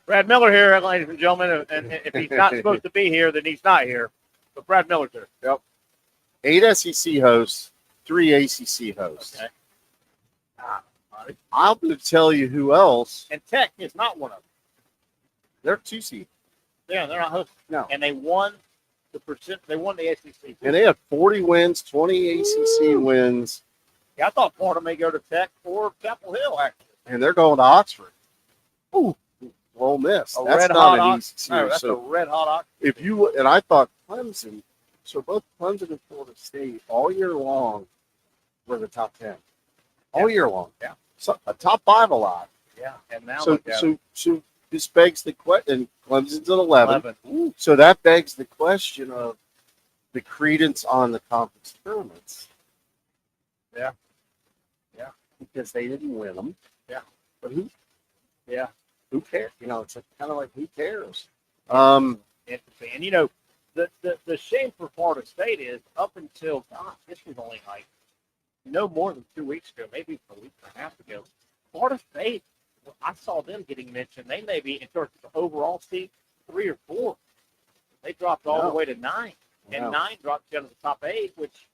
Brad Miller here, ladies and gentlemen. And if he's not supposed to be here, then he's not here. But Brad Miller's here. Yep. 8 SEC hosts, 3 ACC hosts. Okay. I'm going to tell you who else. And Tech is not one of them. They're 2 seed. Yeah, they're not hosting. No. And they won They won the ACC. And they have 40 wins, 20 ACC wins. Yeah, I thought Florida may go to Tech or Chapel Hill, actually. And they're going to Oxford. Ooh, Ole Miss. That's not an easy series. No, that's a red-hot Oxford. If you and I thought Clemson, so both Clemson and Florida State all year long were the top 10. All year long. Yeah. So a top 5 a lot. Yeah. And now So look at it. so this begs the question, and Clemson's at 11. So that begs the question of the credence on the conference tournaments. Yeah. Yeah. Because they didn't win them. Yeah. But who cares? You know, it's kind of like, who cares? Interesting. And, you know, the shame for Florida State is up until, this was only like no more than 2 weeks ago, maybe a week and a half ago, Florida State, I saw them getting mentioned. They may be, in terms of the overall seed, 3 or 4. They dropped all the way to 9. And 9 dropped down to the top 8, which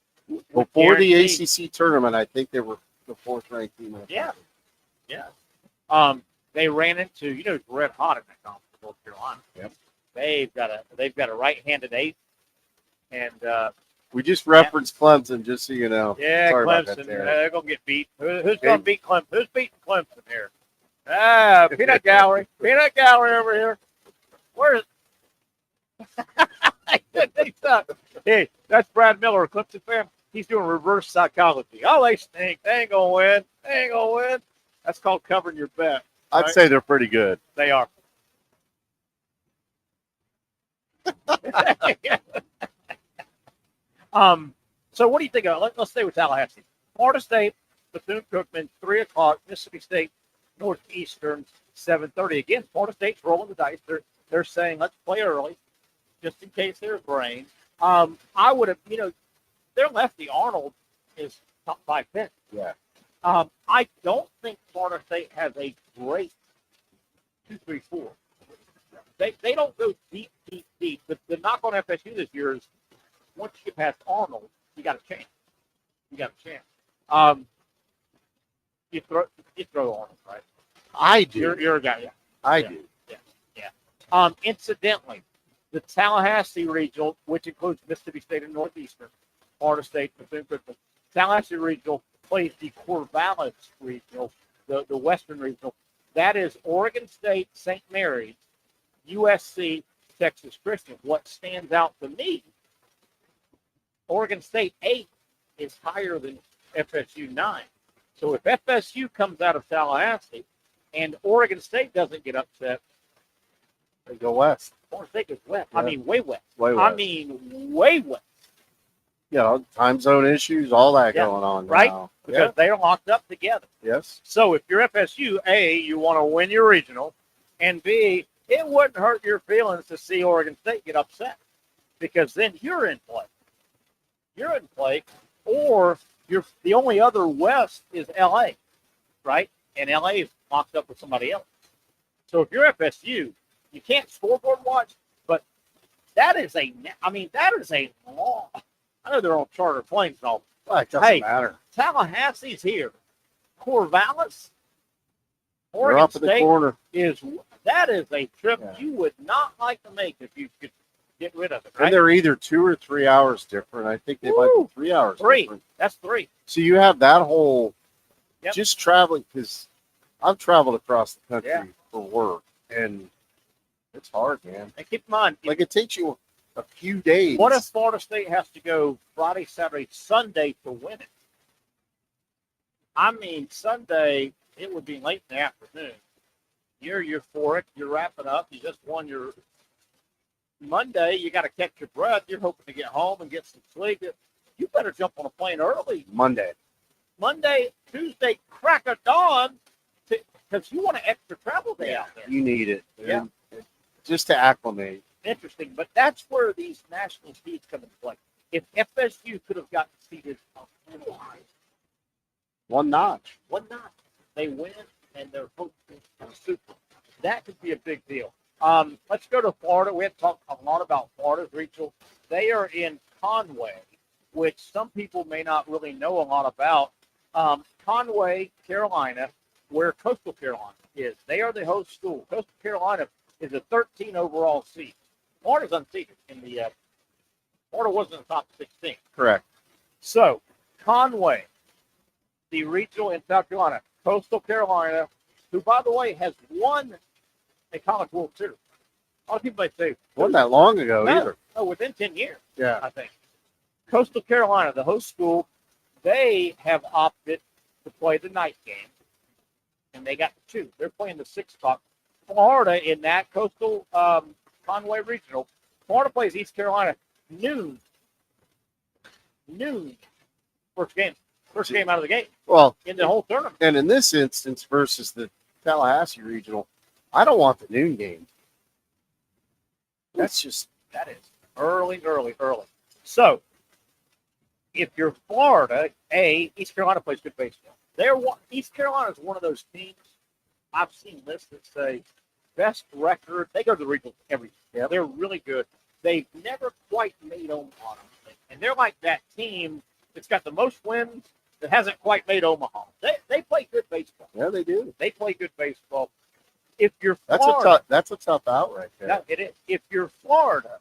before the ACC tournament, I think they were the 4th ranked team. Yeah. Yeah. They ran into, you know, it's red hot in that conference, North Carolina. Yep. They've got a right-handed 8. And we just referenced Clemson, just so you know. yeah, Sorry Clemson, about that, they're going to get beat. Who's going to beat Clemson? Who's beating Clemson here? Peanut Gallery. Peanut Gallery over here. Where is Hey, that's Brad Miller, a Clemson fan. He's doing reverse psychology. Oh, they stink. They ain't going to win. They ain't going to win. That's called covering your bet. I'd say they're pretty good. They are. So what do you think of? Let's stay with Tallahassee. Florida State, Bethune-Cookman, 3 o'clock. Mississippi State, Northeastern, 7:30. Again, Florida State's rolling the dice. They're saying, let's play early, just in case there's rain. I would have, you know, their lefty Arnold is top 5 pick. Yeah. I don't think Florida State has a great 2, 3, 4. They don't go deep. But the knock on FSU this year is once you get past Arnold, you got a chance. You throw Arnold, right? I do. You're a guy, yeah. I do. Yeah. Incidentally, the Tallahassee Regional, which includes Mississippi State and Northeastern, Florida State, Bethune-Cookman, Tallahassee Regional plays the Corvallis Regional, the Western Regional. That is Oregon State, St. Mary's, USC, Texas Christian. What stands out to me, Oregon State 8 is higher than FSU 9. So if FSU comes out of Tallahassee and Oregon State doesn't get upset, they go west. Oregon State goes west. Yeah. I mean, way west. Way west. I mean, way west. You know, time zone issues, all that going on right? now. Because they are locked up together. Yes. So if you're FSU, A, you want to win your regional, and B, it wouldn't hurt your feelings to see Oregon State get upset because then you're in play. You're in play, or the only other west is LA, right? And LA is locked up with somebody else. So if you're FSU, you can't scoreboard watch, but that is a long. I know they're on charter planes and all. Well, it doesn't Hey, matter. Tallahassee's here. Corvallis, They're Oregon up in the State corner. that is a trip Yeah. you would not like to make if you could get rid of it. Right? And they're either 2 or 3 hours different. I think they might be 3 hours different. That's 3. So you have that whole Yep. just traveling, because I've traveled across the country Yeah. for work, and it's hard, man. And keep in mind, Like, it takes you a few days. what if Florida State has to go Friday, Saturday, Sunday to win it? I mean, Sunday, it would be late in the afternoon. You're euphoric. You're wrapping up. You just won your Monday. You got to catch your breath. You're hoping to get home and get some sleep. You better jump on a plane early. Monday, Tuesday, crack of dawn, because you want an extra travel day out there. you need it. Yeah. And just to acclimate. Interesting, but that's where these national seeds come into play. If FSU could have gotten seeded One notch. they win and they're hosting super. That could be a big deal. Let's go to Florida. We have talked a lot about Florida's regional. They are in Conway, which some people may not really know a lot about. Conway, Carolina, where Coastal Carolina is. They are the host school. Coastal Carolina is a 13 overall seed. Florida's unseeded in the Florida wasn't in the top 16. Correct. So, Conway, the regional in South Carolina, Coastal Carolina, who, by the way, has won a College World Series. A lot of people may say, Wasn't that long ago either. no, within 10 years, Yeah. I think. Coastal Carolina, the host school, they have opted to play the night game, and they got to choose. They're playing the 6 o'clock. Florida, in that Coastal Conway Regional, Florida plays East Carolina noon. First game out of the gate. Well, in the whole tournament. And in this instance versus the Tallahassee Regional, I don't want the noon game. That is early. So, if you're Florida, East Carolina plays good baseball. East Carolina is one of those teams I've seen lists that say best record. They go to the regional every year. Yeah, they're really good. They've never quite made Omaha, and they're like that team that's got the most wins that hasn't quite made Omaha. They play good baseball. Yeah, they do. They play good baseball. If you're Florida, that's a tough out right there. no, it is. If you're Florida,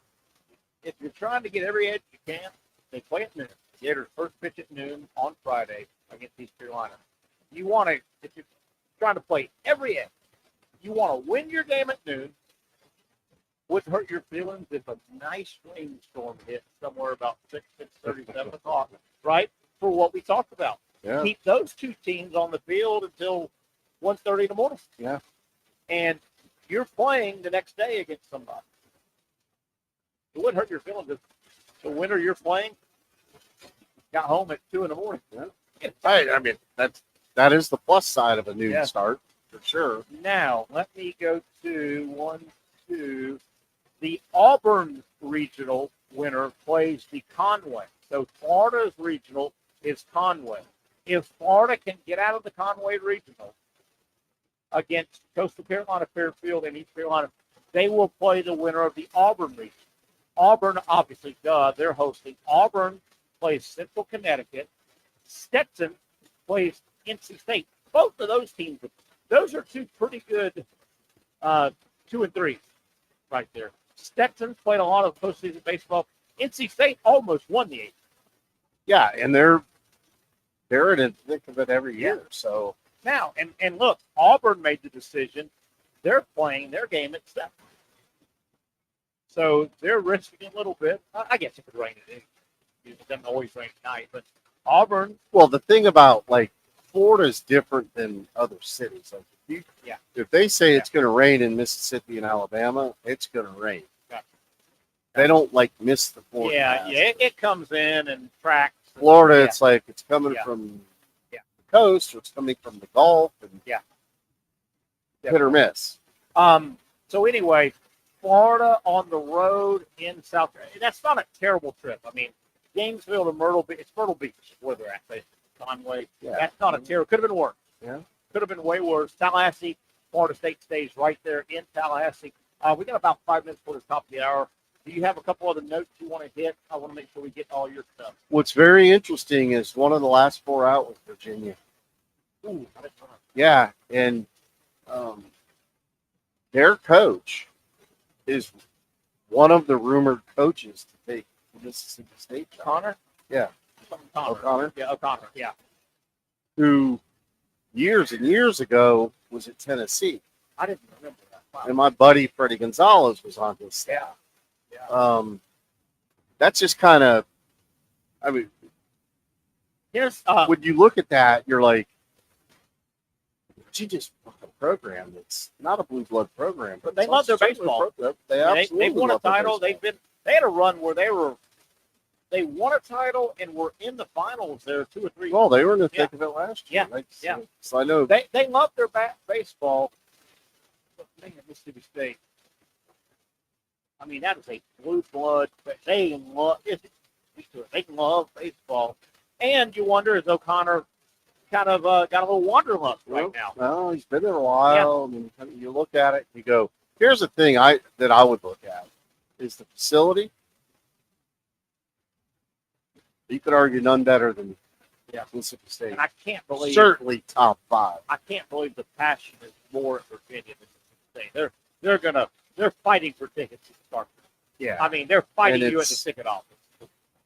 if you're trying to get every edge you can, they play at noon. Gators first pitch at noon on Friday against East Carolina. You want to, if you're trying to play every edge, you want to win your game at noon. Wouldn't hurt your feelings if a nice rainstorm hit somewhere about 6:30, 7 o'clock, right? For what we talked about. Yeah. Keep those two teams on the field until 1:30 in the morning. Yeah. And you're playing the next day against somebody. It wouldn't hurt your feelings if the winter you're playing got home at 2 in the morning. Yeah. I mean, that is the plus side of a noon start, for sure. Now, let me go to the Auburn regional winner plays the Conway. So Florida's regional is Conway. If Florida can get out of the Conway regional against Coastal Carolina, Fairfield, and East Carolina, they will play the winner of the Auburn region. Auburn, obviously, they're hosting. Auburn plays Central Connecticut. Stetson plays NC State. Both of those teams, those are two pretty good 2 and 3 right there. Stetson's played a lot of postseason baseball. NC State almost won the 8th. Yeah, and they're in the thick of it every year. So now, and look, Auburn made the decision. They're playing their game at 7. So they're risking a little bit. I guess it could rain at 8. It doesn't always rain at night, but Auburn. Well, the thing about Florida is different than other cities. If they say it's going to rain in Mississippi and Alabama, it's going to rain. Gotcha. They don't miss the forecast. Yeah, it comes in and tracks. Florida, it's it's coming from the coast or it's coming from the Gulf, and hit or miss. So anyway, Florida on the road in South Carolina. That's not a terrible trip. I mean, Gainesville to Myrtle Beach. It's Myrtle Beach where they're at. Conway. Yeah. That's not a terrible. Could have been worse. Yeah. Could have been way worse. Tallahassee, Florida State stays right there in Tallahassee. We got about 5 minutes for the top of the hour. Do you have a couple other notes you want to hit? I want to make sure we get all your stuff. What's very interesting is one of the last 4 out was Virginia. Ooh, yeah, and their coach is one of the rumored coaches to take the Mississippi State job. Connor? Yeah. O'Connor. Yeah, O'Connor. Yeah. Who years and years ago was at Tennessee. I didn't remember that. Wow. And my buddy Freddie Gonzalez was on his staff. Yeah. That's just kind of, I mean, here's when you look at that, you're like, you just booked a program that's not a blue blood program, but they love their baseball. They won a title. They had a run where they won a title and were in the finals there 2 or 3 years. Well, they were in the thick of it last year. Yeah. So I know they love their baseball. But man, Mississippi State. I mean, that is a blue blood. They love it. They love baseball, and you wonder, is O'Connor kind of got a little wanderlust right now? Well, he's been there a while. Yeah. I mean, you look at it, and you go, here's the thing that I would look at is the facility. You could argue none better than Mississippi State. And I can't believe certainly top 5. I can't believe the passion is more at Virginia than Mississippi State. They're fighting for tickets to start. Yeah. I mean, they're fighting you at the ticket office,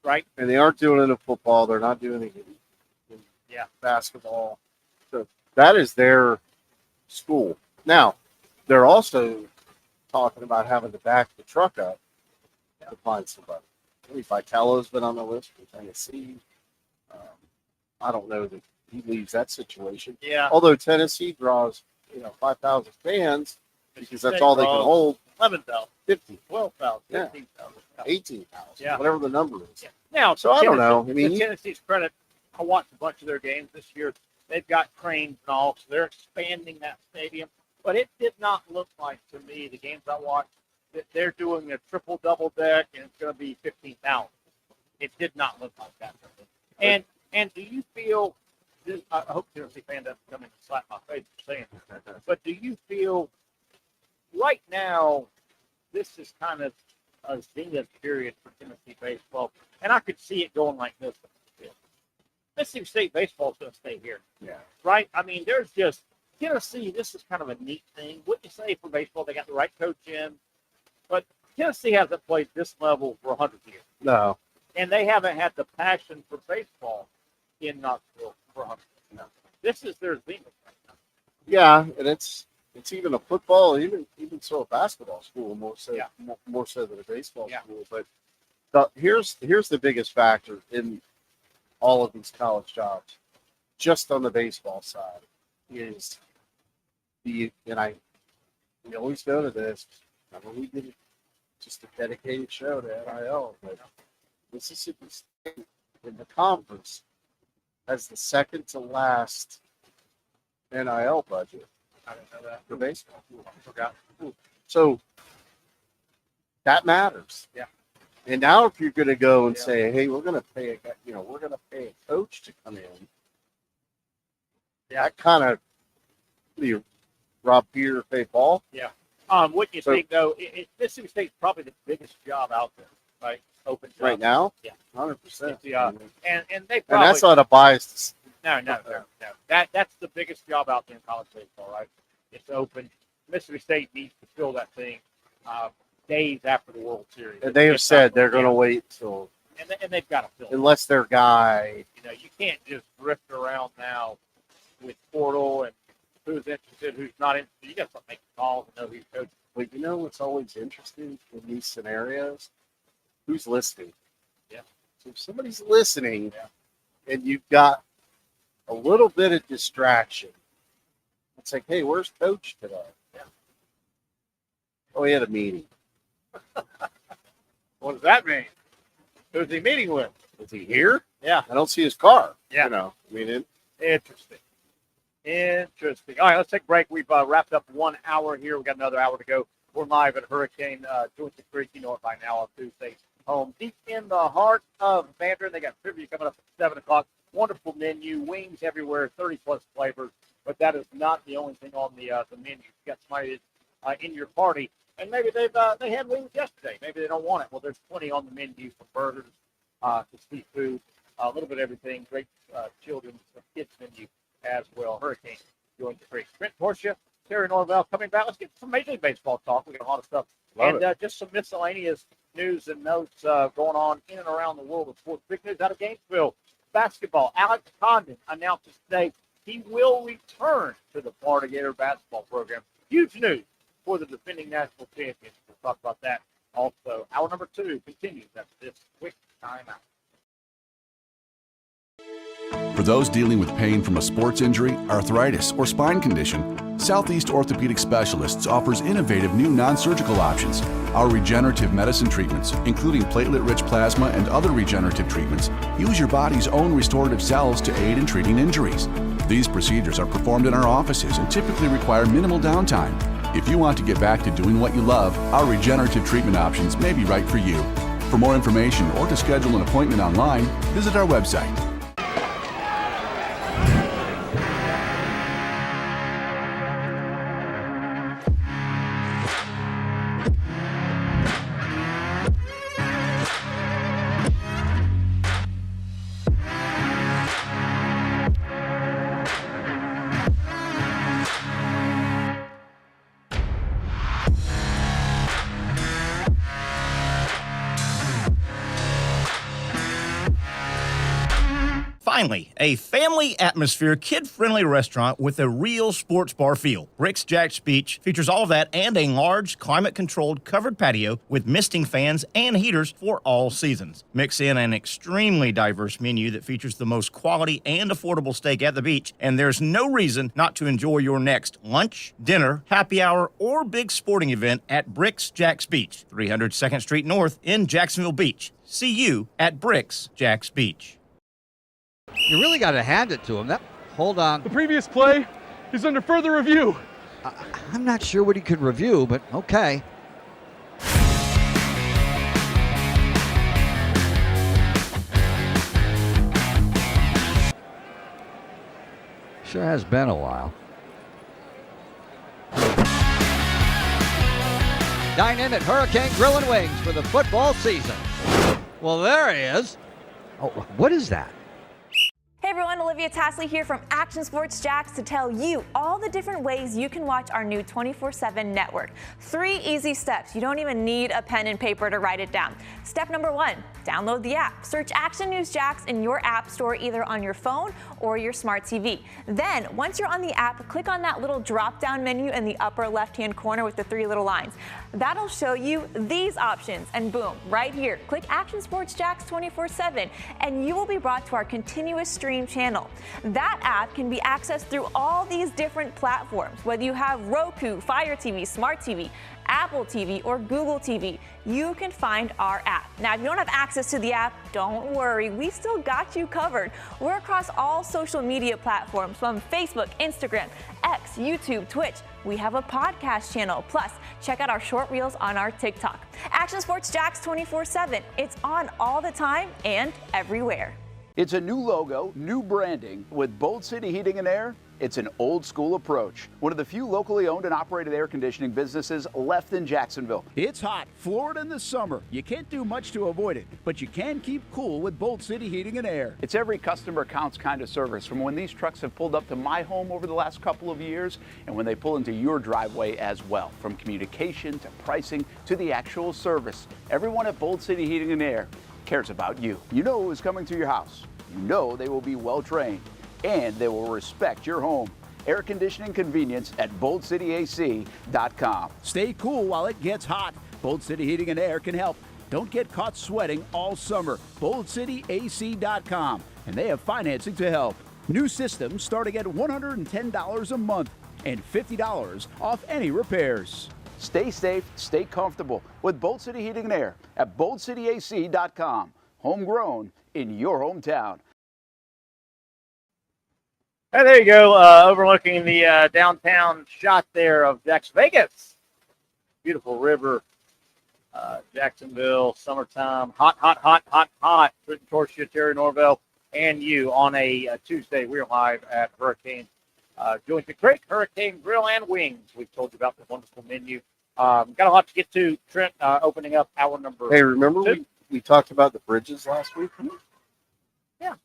right? And they aren't doing it in football. They're not doing it in basketball. So that is their school. Now, they're also talking about having to back the truck up to find somebody. Maybe Vitello's been on the list for Tennessee. I don't know that he leaves that situation. Yeah. Although Tennessee draws, 5,000 fans because that's all they can hold. 11,000, 50, 12,000, 15,000, 18,000, whatever the number is. Yeah. Now, so I don't know. I mean, to Tennessee's credit, I watched a bunch of their games this year. They've got cranes and all, so they're expanding that stadium. But it did not look like, to me, the games I watched, that they're doing a triple double deck and it's going to be 15,000. It did not look like that. And do you feel? I hope Tennessee fan doesn't come in and slap my face for saying this, but do you feel right now this is kind of a zenith period for Tennessee baseball, and I could see it going like this. Mississippi State baseball is going to stay here. Yeah. Right? I mean, there's just Tennessee, this is kind of a neat thing. Wouldn't you say for baseball, they got the right coach in? But Tennessee hasn't played this level for 100 years. No. And they haven't had the passion for baseball in Knoxville for 100 years. No. This is their zenith right now. Yeah, and it's even a football, even so a basketball school more so than a baseball school. But here's the biggest factor in all of these college jobs, just on the baseball side, is we always go to this. Remember, we did just a dedicated show to NIL, but Mississippi State in the conference has the second to last NIL budget. I didn't know that. For baseball. I forgot. So that matters. Yeah. And now if you're going to go and say, hey, we're going to pay a coach to come in. Yeah. That kind of rob Peter, pay Paul. Yeah. Wouldn't you think though? Mississippi State's probably the biggest job out there, right? Open job. Right now. Yeah. 100%. And they probably. And that's not a bias. No. That's the biggest job out there in college baseball, right? It's open. Mississippi State needs to fill that thing days after the World Series. And they have said they're going to wait till. And they've got to fill it. Unless their guy. You can't just drift around now with portal and who's interested, who's not interested. You got to start making calls and know who's coaching. But you know what's always interesting in these scenarios? Who's listening? Yeah. So if somebody's listening and you've got a little bit of distraction, it's like, hey, where's Coach today? Yeah. Oh, he had a meeting. What does that mean? Who's he meeting with? Is he here? Yeah. I don't see his car. Yeah. Interesting. All right, let's take a break. We've wrapped up 1 hour here. We've got another hour to go. We're live at Hurricane Johnson Creek. You know it by now on Tuesdays. Home deep in the heart of Mandarin. They got trivia coming up at 7 o'clock. Wonderful menu, wings everywhere, 30-plus flavors. But that is not the only thing on the menu. You've got somebody in your party. And maybe they had wings yesterday. Maybe they don't want it. Well, there's plenty on the menu for burgers, for seafood, a little bit of everything. Great children's kids menu as well. Hurricane doing great. Brent Torsia, Terry Norvelle coming back. Let's get some Major League Baseball talk. We got a lot of stuff. Just some miscellaneous news and notes going on in and around the world of sports. Big news out of Gainesville. Basketball. Alex Condon announces today he will return to the Florida Gator basketball program. Huge news for the defending national champions. We'll talk about that also. Hour number 2 continues after this quick timeout. For those dealing with pain from a sports injury, arthritis, or spine condition, Southeast Orthopedic Specialists offers innovative new non-surgical options. Our regenerative medicine treatments, including platelet-rich plasma and other regenerative treatments, use your body's own restorative cells to aid in treating injuries. These procedures are performed in our offices and typically require minimal downtime. If you want to get back to doing what you love, our regenerative treatment options may be right for you. For more information or to schedule an appointment online, visit our website. Finally, a family atmosphere, kid-friendly restaurant with a real sports bar feel. Rick's Jack's Beach features all of that and a large, climate-controlled covered patio with misting fans and heaters for all seasons. Mix in an extremely diverse menu that features the most quality and affordable steak at the beach, and there's no reason not to enjoy your next lunch, dinner, happy hour, or big sporting event at Rick's Jack's Beach, 300 2nd Street North in Jacksonville Beach. See you at Rick's Jack's Beach. You really got to hand it to him. Hold on. The previous play is under further review. I'm not sure what he could review, but okay. Sure has been a while. Dine in at Hurricane Grill and Wings for the football season. Well, there he is. Oh, what is that? Hey everyone, Olivia Tasley here from Action Sports Jax to tell you all the different ways you can watch our new 24/7 network. 3 easy steps. You don't even need a pen and paper to write it down. Step number 1, download the app. Search Action News Jax in your app store either on your phone or your smart TV. Then, once you're on the app, click on that little drop-down menu in the upper left-hand corner with the 3 little lines. That'll show you these options, and boom, right here, click Action Sports Jax 24/7, and you will be brought to our continuous stream channel. That app can be accessed through all these different platforms. Whether you have Roku, Fire TV, Smart TV, Apple TV, or Google TV, you can find our app. Now, if you don't have access to the app, don't worry, we still got you covered. We're across all social media platforms from Facebook, Instagram, X, YouTube, Twitch. We have a podcast channel. Plus, check out our short reels on our TikTok. Action Sports Jax 24/7. It's on all the time and everywhere. It's a new logo, new branding. With Bold City Heating and Air, it's an old school approach. One of the few locally owned and operated air conditioning businesses left in Jacksonville. It's hot, Florida in the summer. You can't do much to avoid it, but you can keep cool with Bold City Heating and Air. It's every customer counts kind of service, from when these trucks have pulled up to my home over the last couple of years and when they pull into your driveway as well. From communication to pricing to the actual service, everyone at Bold City Heating and Air cares about you. You know who is coming to your house. You know they will be well trained, and they will respect your home. Air conditioning convenience at BoldCityAC.com. Stay cool while it gets hot. Bold City Heating and Air can help. Don't get caught sweating all summer. BoldCityAC.com, and they have financing to help. New systems starting at $110 a month and $50 off any repairs. Stay safe, stay comfortable with Bold City Heating and Air at BoldCityAC.com. Homegrown in your hometown. And there you go, overlooking the downtown shot there of Jax Vegas. Beautiful river, Jacksonville, summertime, hot. Britton Torsia, Terry Norvelle, and you on a Tuesday. We're live at Hurricane Joint the Creek, Hurricane Grill and Wings. We've told you about the wonderful menu. Got a lot to get to. Trent, opening up hour number. Hey, remember 2. we talked about the bridges last week? Yeah.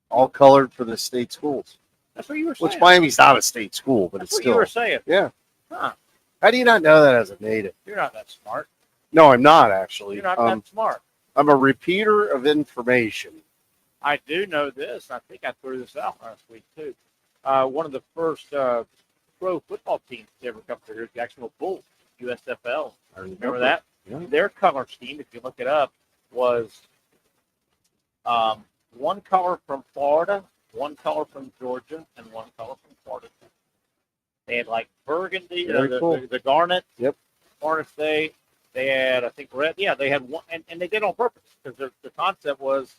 All colored for the state schools. That's what you were saying. Which Miami's not a state school, but That's it's what still. you were saying. Yeah. Huh. How do you not know that as a native? You're not that smart. No, I'm not actually. You're not that smart. I'm a repeater of information. I do know this. I think I threw this out last week, too. One of the first pro football teams to ever come through here is Jacksonville Bulls, USFL. I Remember that? Yeah. Their color scheme, if you look it up, was one color from Florida, one color from Georgia, and one color from Florida. They had like burgundy, the garnet. Yep. Garnet they had, I think, red. Yeah, they had one, and they did it on purpose because the concept was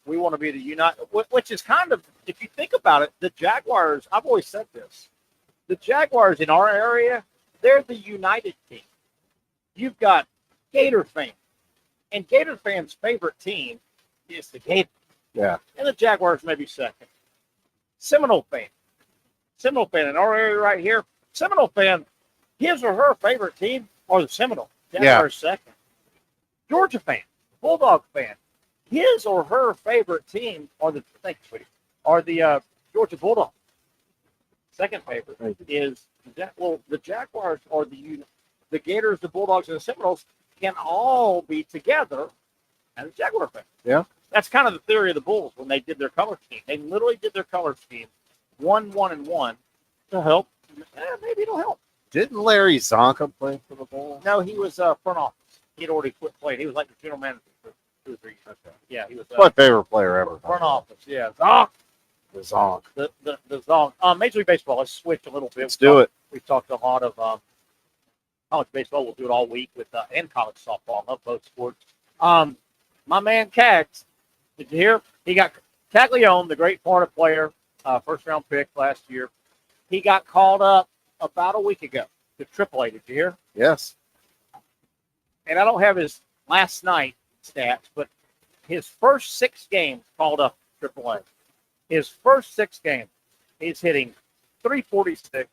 we want to be the United, which is kind of, if you think about it, the Jaguars, I've always said this, the Jaguars in our area, they're the United team. You've got Gator fans, and Gator fans' favorite team is the Gators. Yeah. And the Jaguars may be second. Seminole fan in our area right here, Seminole fan, his or her favorite team are the Seminoles. Jaguars second. Georgia fan, Bulldog fan, his or her favorite team are the Georgia Bulldogs. Second favorite is the Jaguars are the Gators, the Bulldogs, and the Seminoles can all be together as a Jaguar fan. Yeah. That's kind of the theory of the Bulls when they did their color scheme. They literally did their color scheme 1, 1, and 1 to help. Maybe it'll help. Didn't Larry Zonka play for the Bulls? No, he was front office. He'd already quit playing. He was like the general manager for 2 or 3 years. Okay. Yeah, he was my favorite player ever. Front office, yeah. Zonk. The Zonk. The Zonk. Major League Baseball, let's switch a little bit. Let's do it. We've talked a lot of college baseball. We'll do it all week with and college softball. I love both sports. My man Cags, did you hear? He got Caglianone, the great Florida player, first-round pick last year. He got called up about a week ago to AAA. Did you hear? Yes. And I don't have his last night stats, but his first 6 games called up AAA. His first 6 games, he's hitting .346,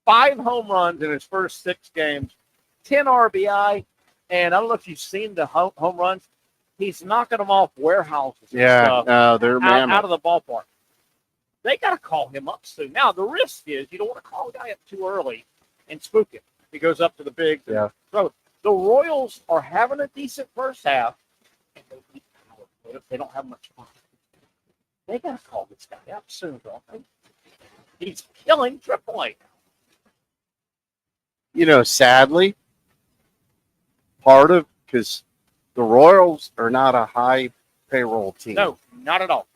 5 home runs in his first 6 games, 10 RBI, and I don't know if you've seen the home runs. He's knocking them off warehouses. Yeah, they're out of the ballpark. They got to call him up soon. Now, the risk is you don't want to call a guy up too early and spook him. He goes up to the big. Yeah. So the Royals are having a decent first half, and they don't have much fun. They got to call this guy up soon, don't they? He's killing AAA. You know, sadly, because the Royals are not a high payroll team. No, not at all.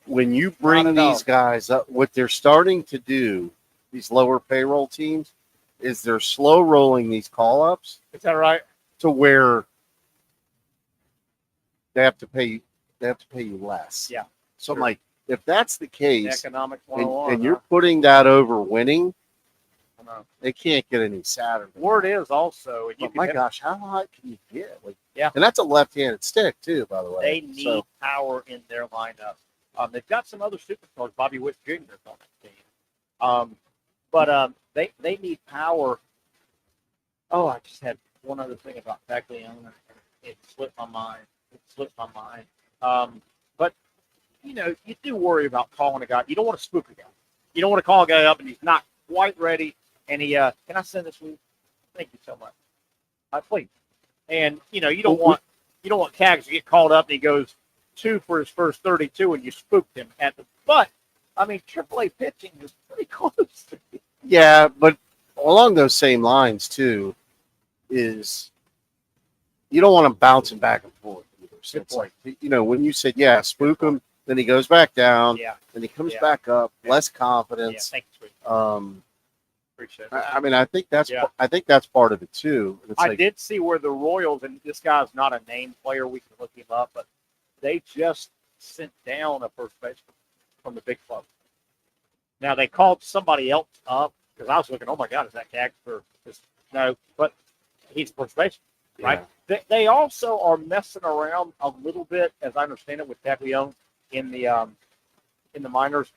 When you bring these guys up, what they're starting to do, these lower payroll teams, is they're slow rolling these call ups. Is that right? To where they have to pay you less. Yeah. So I'm like, if that's the case, Economics 101, and you're putting that over winning, they can't get any sadder. Word is also, and my gosh, how hot can you get? Like, yeah, and that's a left-handed stick too, by the way. They need power in their lineup. They've got some other superstars. Bobby Witt Jr. is on that team, but they need power. Oh, I just had one other thing about Caglianone. It slipped my mind. But you know, you do worry about calling a guy. You don't want to spook a guy. You don't want to call a guy up and he's not quite ready. And he, can I send this week? Thank you so much. Please. And you know, you don't want Cags to get called up and he goes 2 for his first 32 and you spooked him at the. But I mean, AAA pitching is pretty close. Yeah, but along those same lines too, is you don't want him bouncing back and forth either. So it's like, you know, when you said spook him, then he goes back down, then he comes back up, less confidence. Yeah, thanks, appreciate it. I mean, I think that's part of it too. I did see where the Royals, and this guy's not a named player, we can look him up, but they just sent down a first baseman from the big club. Now they called somebody else up because I was looking. Oh my God, is that Cags for this? No, but he's first baseman, right? They also are messing around a little bit, as I understand it, with Caglianone in the minors.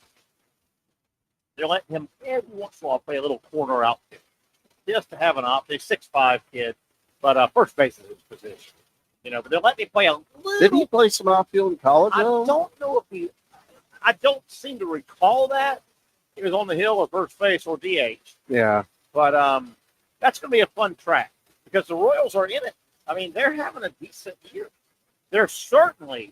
They're letting him every once in a while play a little corner outfit. this to have an option. 6'5" kid, but first base is his position. But they'll let me play a little. Did he play some outfield in college? I don't know if he. I don't seem to recall that he was on the hill or first base or DH. Yeah, but that's going to be a fun track because the Royals are in it. I mean, they're having a decent year. They're certainly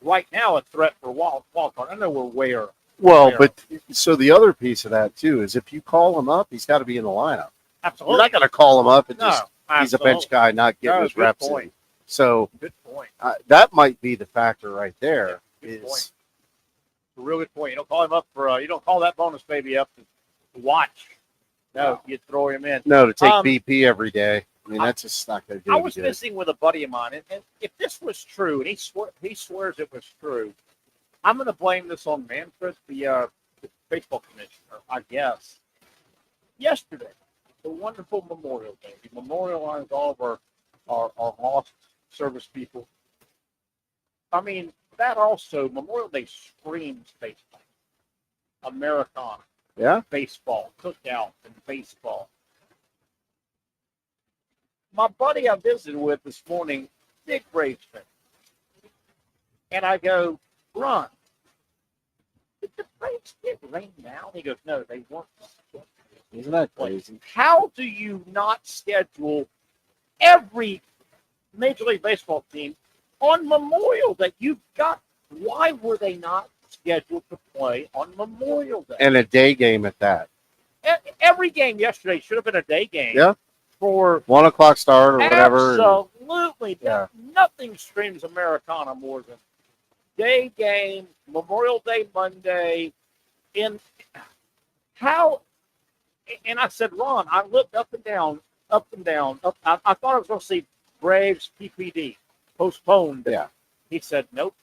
right now a threat for wild card. I know we're way early. Well, but so the other piece of that too is if you call him up, he's got to be in the lineup. Absolutely, you're not going to call him up and just absolutely. He's a bench guy, not getting his reps in. So good point. That might be the factor right there. Good point. A real good point. You don't call him up for. You don't call that bonus baby up to watch. No, you throw him in. No, to take BP every day. I mean, that's just not going to do I any was good. visiting with a buddy of mine, and if this was true, and he swears it was true, I'm going to blame this on Manfred, the baseball commissioner, I guess. Yesterday, the wonderful Memorial Day. We memorialized all of our lost service people. I mean, that also, Memorial Day screams baseball. Americana. Yeah. Baseball. Cookout and baseball. My buddy I visited with this morning, big Braves fan. And I go, Ron, did the Braves get rained out? He goes, no, they weren't. Isn't that crazy? How do you not schedule every Major League Baseball team on Memorial Day? Why were they not scheduled to play on Memorial Day? And a day game at that. Every game yesterday should have been a day game. Yeah. For 1 o'clock start or whatever. Absolutely. Yeah. Nothing screams Americana more than day game, Memorial Day Monday. And I said, Ron, I looked up and down. I thought I was going to see Braves PPD postponed. Yeah. He said, nope.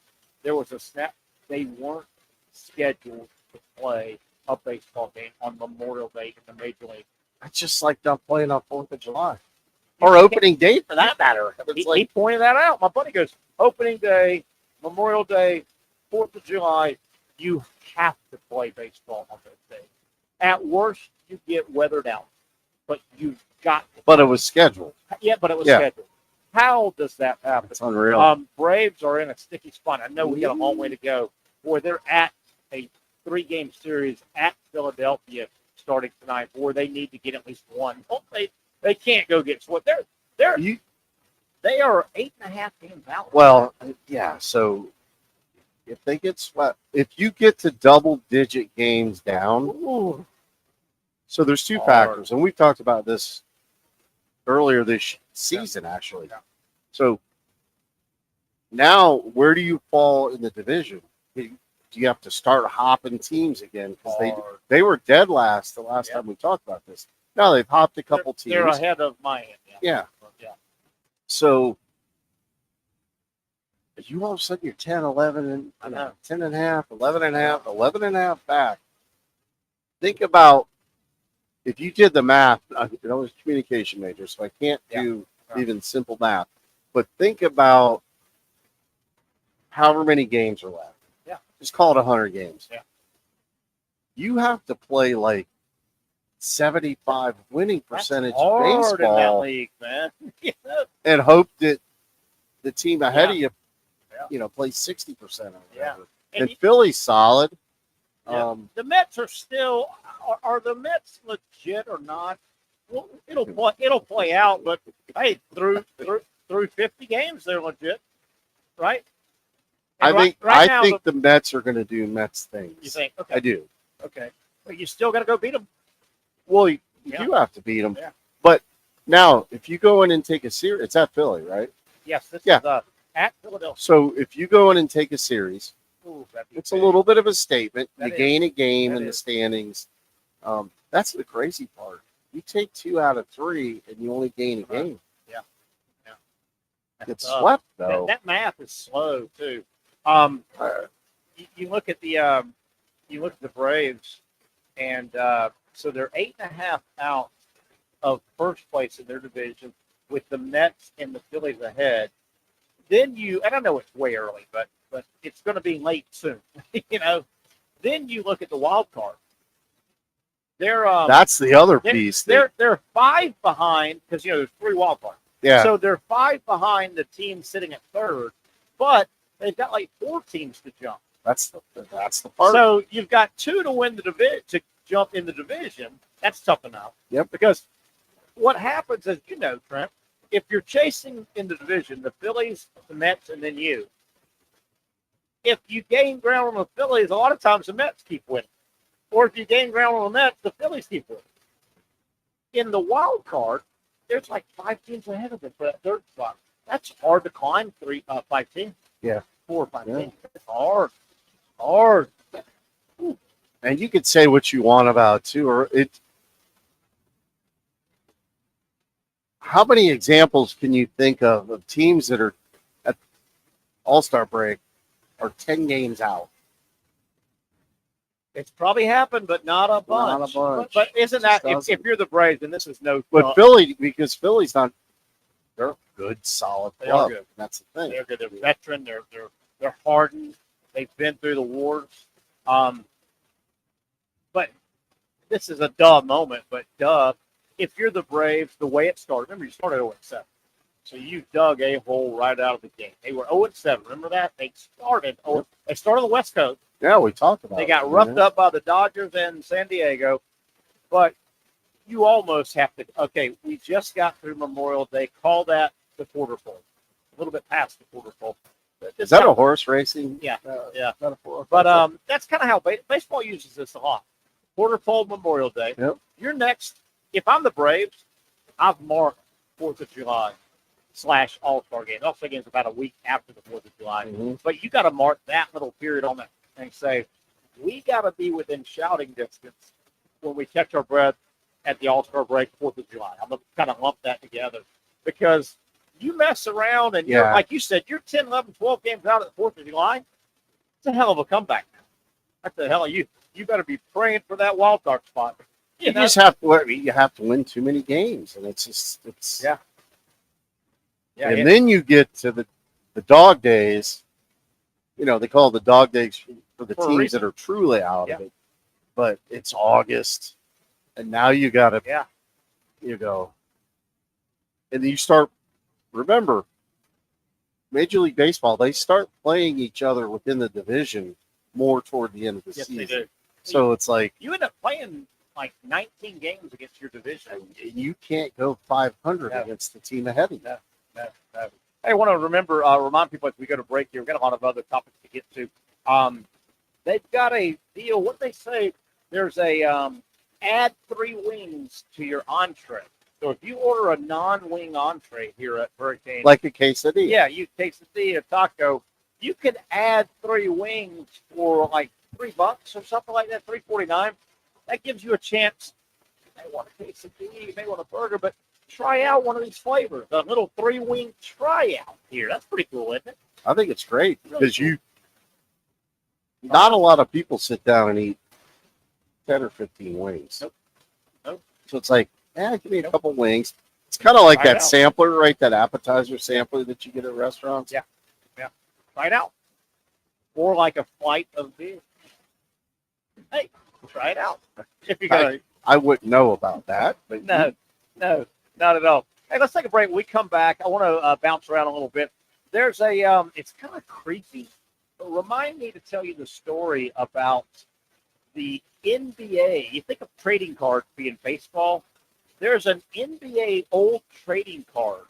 There was a snap. They weren't scheduled to play a baseball game on Memorial Day in the Major League. It's just like not playing on 4th of July. Or opening day, for that matter. He pointed that out. My buddy goes, opening day, Memorial Day, 4th of July, you have to play baseball on those days. At worst, you get weathered out. But you've got to. But it was scheduled. Yeah, but it was scheduled. How does that happen? It's unreal. Braves are in a sticky spot. I know we got a long way to go. Boy, they're at a 3-game series at Philadelphia starting tonight, or they need to get at least one. Oh, they can't go get swept. They are 8.5 games out. Well, yeah. So if they get swept, if you get to double-digit games down, ooh. So there's two factors, and we've talked about this earlier this season, actually. Yeah. So now, where do you fall in the division? Do you have to start hopping teams again? Because they were dead last the last time we talked about this. Now they've hopped a couple teams. They're ahead of Miami. Yeah. Yeah. So you all of a sudden you're 10, 11, and 10 and a half, 11 and a half, 11 and a half back. Think about if you did the math. I was a communication major, so I can't do even simple math. But think about however many games are left. Yeah. Just call it 100 games. Yeah. You have to play like 75 winning percentage hard baseball in that league, man. and hope that the team ahead of you, plays 60% or whatever. Yeah. And Philly's solid. Yeah. The Mets are still. Are the Mets legit or not? Well, it'll play out, but hey, through 50 games, they're legit, right? And I think the Mets are going to do Mets things. You think? Okay. I do. Okay, but you still got to go beat them. Well, you do have to beat them. Yeah. But now, if you go in and take a series, it's at Philly, right? Yes, this is at Philadelphia. So if you go in and take a series, it's a little bit of a statement. You gain a game in the standings. That's the crazy part. You take 2 out of 3 and you only gain a game. Yeah. Get swept though. That math is slow too. You look at the Braves, and so they're 8.5 out of first place in their division, with the Mets and the Phillies ahead. Then I don't know, it's way early, but it's going to be late soon. Then you look at the wild card. That's the other piece. They're 5 behind because there's 3 wild cards. Yeah. So they're 5 behind the team sitting at 3rd, but they've got like 4 teams to jump. That's the part. So you've got 2 to win the division, to jump in the division. That's tough enough. Yep. Because what happens is, Trent, if you're chasing in the division, the Phillies, the Mets, and then you, if you gain ground on the Phillies, a lot of times the Mets keep winning. Or if you gain ground on the Mets, the Phillies keep winning. In the wild card, there's like 5 teams ahead of them for that 3rd spot. That's hard to climb 5 teams. Yeah. 4 or 5 teams. It's hard. Hard. And you could say what you want about too, or how many examples can you think of teams that are at All-Star break are 10 games out? It's probably happened, but not a bunch. Not a bunch. But isn't that, if you're the Braves, and this is no... But Philly, because Philly's not, they're a good, solid They club. are good. That's the thing. They're good. They're veteran. They're hardened. They've been through the wars. But this is a duh moment, but if you're the Braves, the way it started, remember you started 0-7. So you dug a hole right out of the gate. They were 0-7. Remember that? They started on the West Coast. Yeah, we talked about it. They got roughed up by the Dodgers and San Diego. But you almost have to, we just got through Memorial Day. Call that the quarter pole. A little bit past the quarter pole. Is that a horse racing? Yeah. Metaphor? But that's kind of how baseball uses this a lot. Quarter pole Memorial Day. Yep. You're next. If I'm the Braves, I've marked 4th of July / All-Star game. All-Star game is about a week after the 4th of July. Mm-hmm. But you got to mark that little period on that and say, we got to be within shouting distance when we catch our breath at the All-Star break 4th of July. I'm going to kind of lump that together because you mess around and you're, like you said, you're 10, 11, 12 games out at the 4th of July. It's a hell of a comeback. What the hell are you? You better be praying for that wild card spot. You just have to. You have to win too many games, and it's. Yeah. And then you get to the dog days. They call it the dog days for the teams that are truly out of it. But it's August, and now you got to. Yeah. You go. And then you start. Remember, Major League Baseball, they start playing each other within the division more toward the end of the season. They do. So it's like you end up playing like 19 games against your division. You can't go 500 against the team ahead of you. No. Hey, I want to remind people as we go to break here, we've got a lot of other topics to get to. They've got a deal. What they say, there's a add 3 wings to your entree. So if you order a non-wing entree here at Hurricane, like a quesadilla, quesadilla, taco, you could add 3 wings for like $3 or something like that, $3.49. That gives you a chance. You may want a quesadilla, you may want a burger, but try out one of these flavors. A little 3-wing tryout here. That's pretty cool, isn't it? I think it's great because not a lot of people sit down and eat 10 or 15 wings. Nope. So it's like, give me a couple wings. It's kind of like that sampler, right? That appetizer sampler that you get at restaurants. Yeah. Try it out. Or like a flight of beer. Hey, try it out. If you got, I wouldn't know about that, but no, not at all. Hey, let's take a break. When we come back, I want to bounce around a little bit. There's it's kind of creepy. But remind me to tell you the story about the NBA. You think of trading cards being baseball. There's an NBA old trading card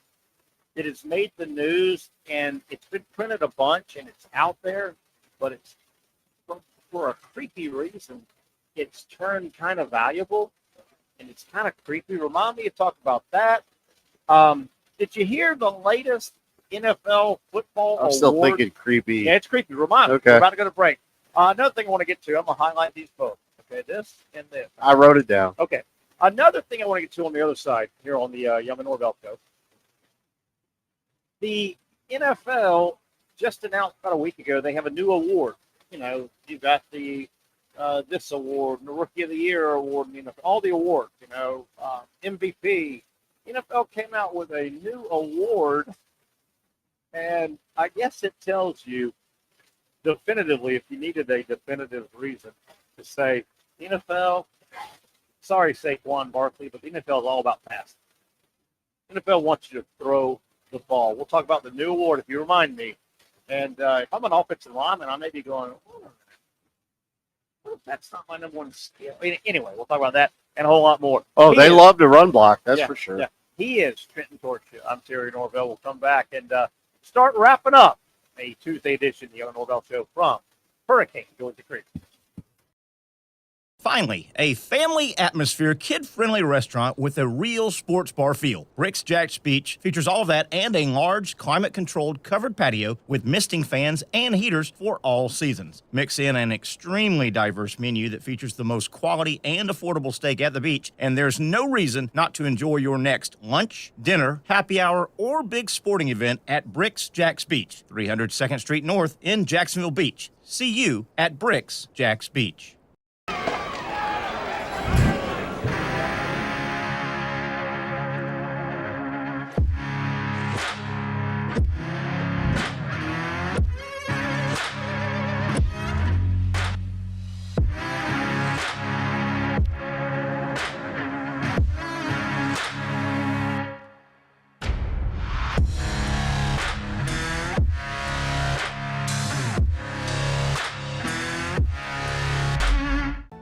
that has made the news, and it's been printed a bunch, and it's out there, but it's for a creepy reason. It's turned kind of valuable, and it's kind of creepy. Remind me to talk about that. Did you hear the latest NFL football award? I'm still thinking creepy. Yeah, it's creepy. Remind me. We're about to go to break. Another thing I want to get to, I'm going to highlight these both. Okay, this and this. I wrote it down. Okay. Another thing I want to get to on the other side here on the Young and Norvelle show. The NFL just announced about a week ago they have a new award. You've got the this award, and the Rookie of the Year award, and all the awards. MVP. NFL came out with a new award, and I guess it tells you definitively, if you needed a definitive reason to say NFL, Sorry, Saquon Barkley, but the NFL is all about passing. The NFL wants you to throw the ball. We'll talk about the new award if you remind me. And if I'm an offensive lineman, I may be going, that's not my number one skill. Anyway, we'll talk about that and a whole lot more. Oh, they love to run block, that's for sure. Yeah. He is Trenton Torchia. I'm Terry Norvelle. We'll come back and start wrapping up a Tuesday edition of the Young Norvelle Show from Hurricane Georgia Creek. Finally, a family atmosphere, kid-friendly restaurant with a real sports bar feel. Rick's Jack's Beach features all of that and a large, climate-controlled covered patio with misting fans and heaters for all seasons. Mix in an extremely diverse menu that features the most quality and affordable steak at the beach, and there's no reason not to enjoy your next lunch, dinner, happy hour, or big sporting event at Rick's Jack's Beach, 300 2nd Street North in Jacksonville Beach. See you at Rick's Jack's Beach.